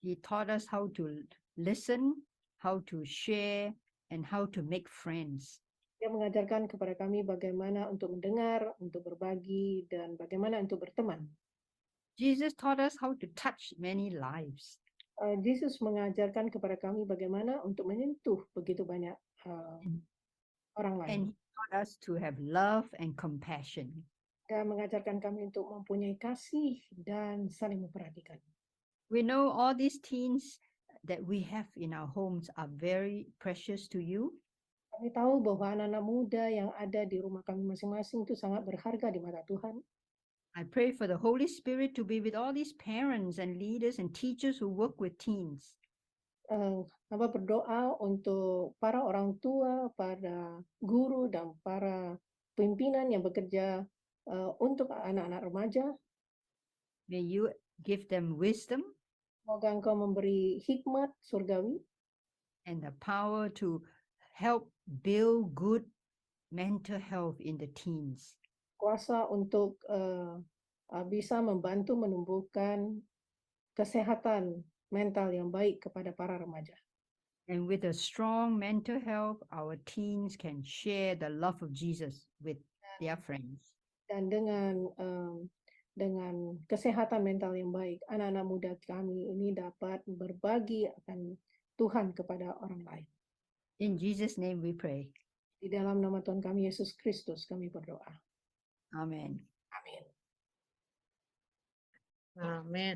He taught us how to listen, how to share, and how to make friends. Dia mengajarkan kepada kami bagaimana untuk mendengar, untuk berbagi, dan bagaimana untuk berteman. Jesus taught us how to touch many lives. Yesus mengajarkan kepada kami bagaimana untuk menyentuh begitu banyak orang lain. And he taught us to have love and compassion. Dan mengajarkan kami untuk mempunyai kasih dan saling memperhatikan. We know all these teens that we have in our homes are very precious to you. Kami tahu bahwa anak-anak muda yang ada di rumah kami masing-masing itu sangat berharga di mata Tuhan. I pray for the Holy Spirit to be with all these parents and leaders and teachers who work with teens. Hamba berdoa untuk para orang tua, para guru, dan para pimpinan yang bekerja untuk anak-anak remaja. May you give them wisdom Semoga Engkau memberi hikmat surgawi and the power to help build good mental health in the teens. kuasa untuk bisa membantu menumbuhkan kesehatan mental yang baik kepada para remaja. And with a strong mental health, our teens can share the love of Jesus with their friends. Dan dengan kesehatan mental yang baik, anak-anak muda kami ini dapat berbagi akan Tuhan kepada orang lain. In Jesus' name we pray. Di dalam nama Tuhan kami Yesus Kristus kami berdoa. Amen. Amin. Amin.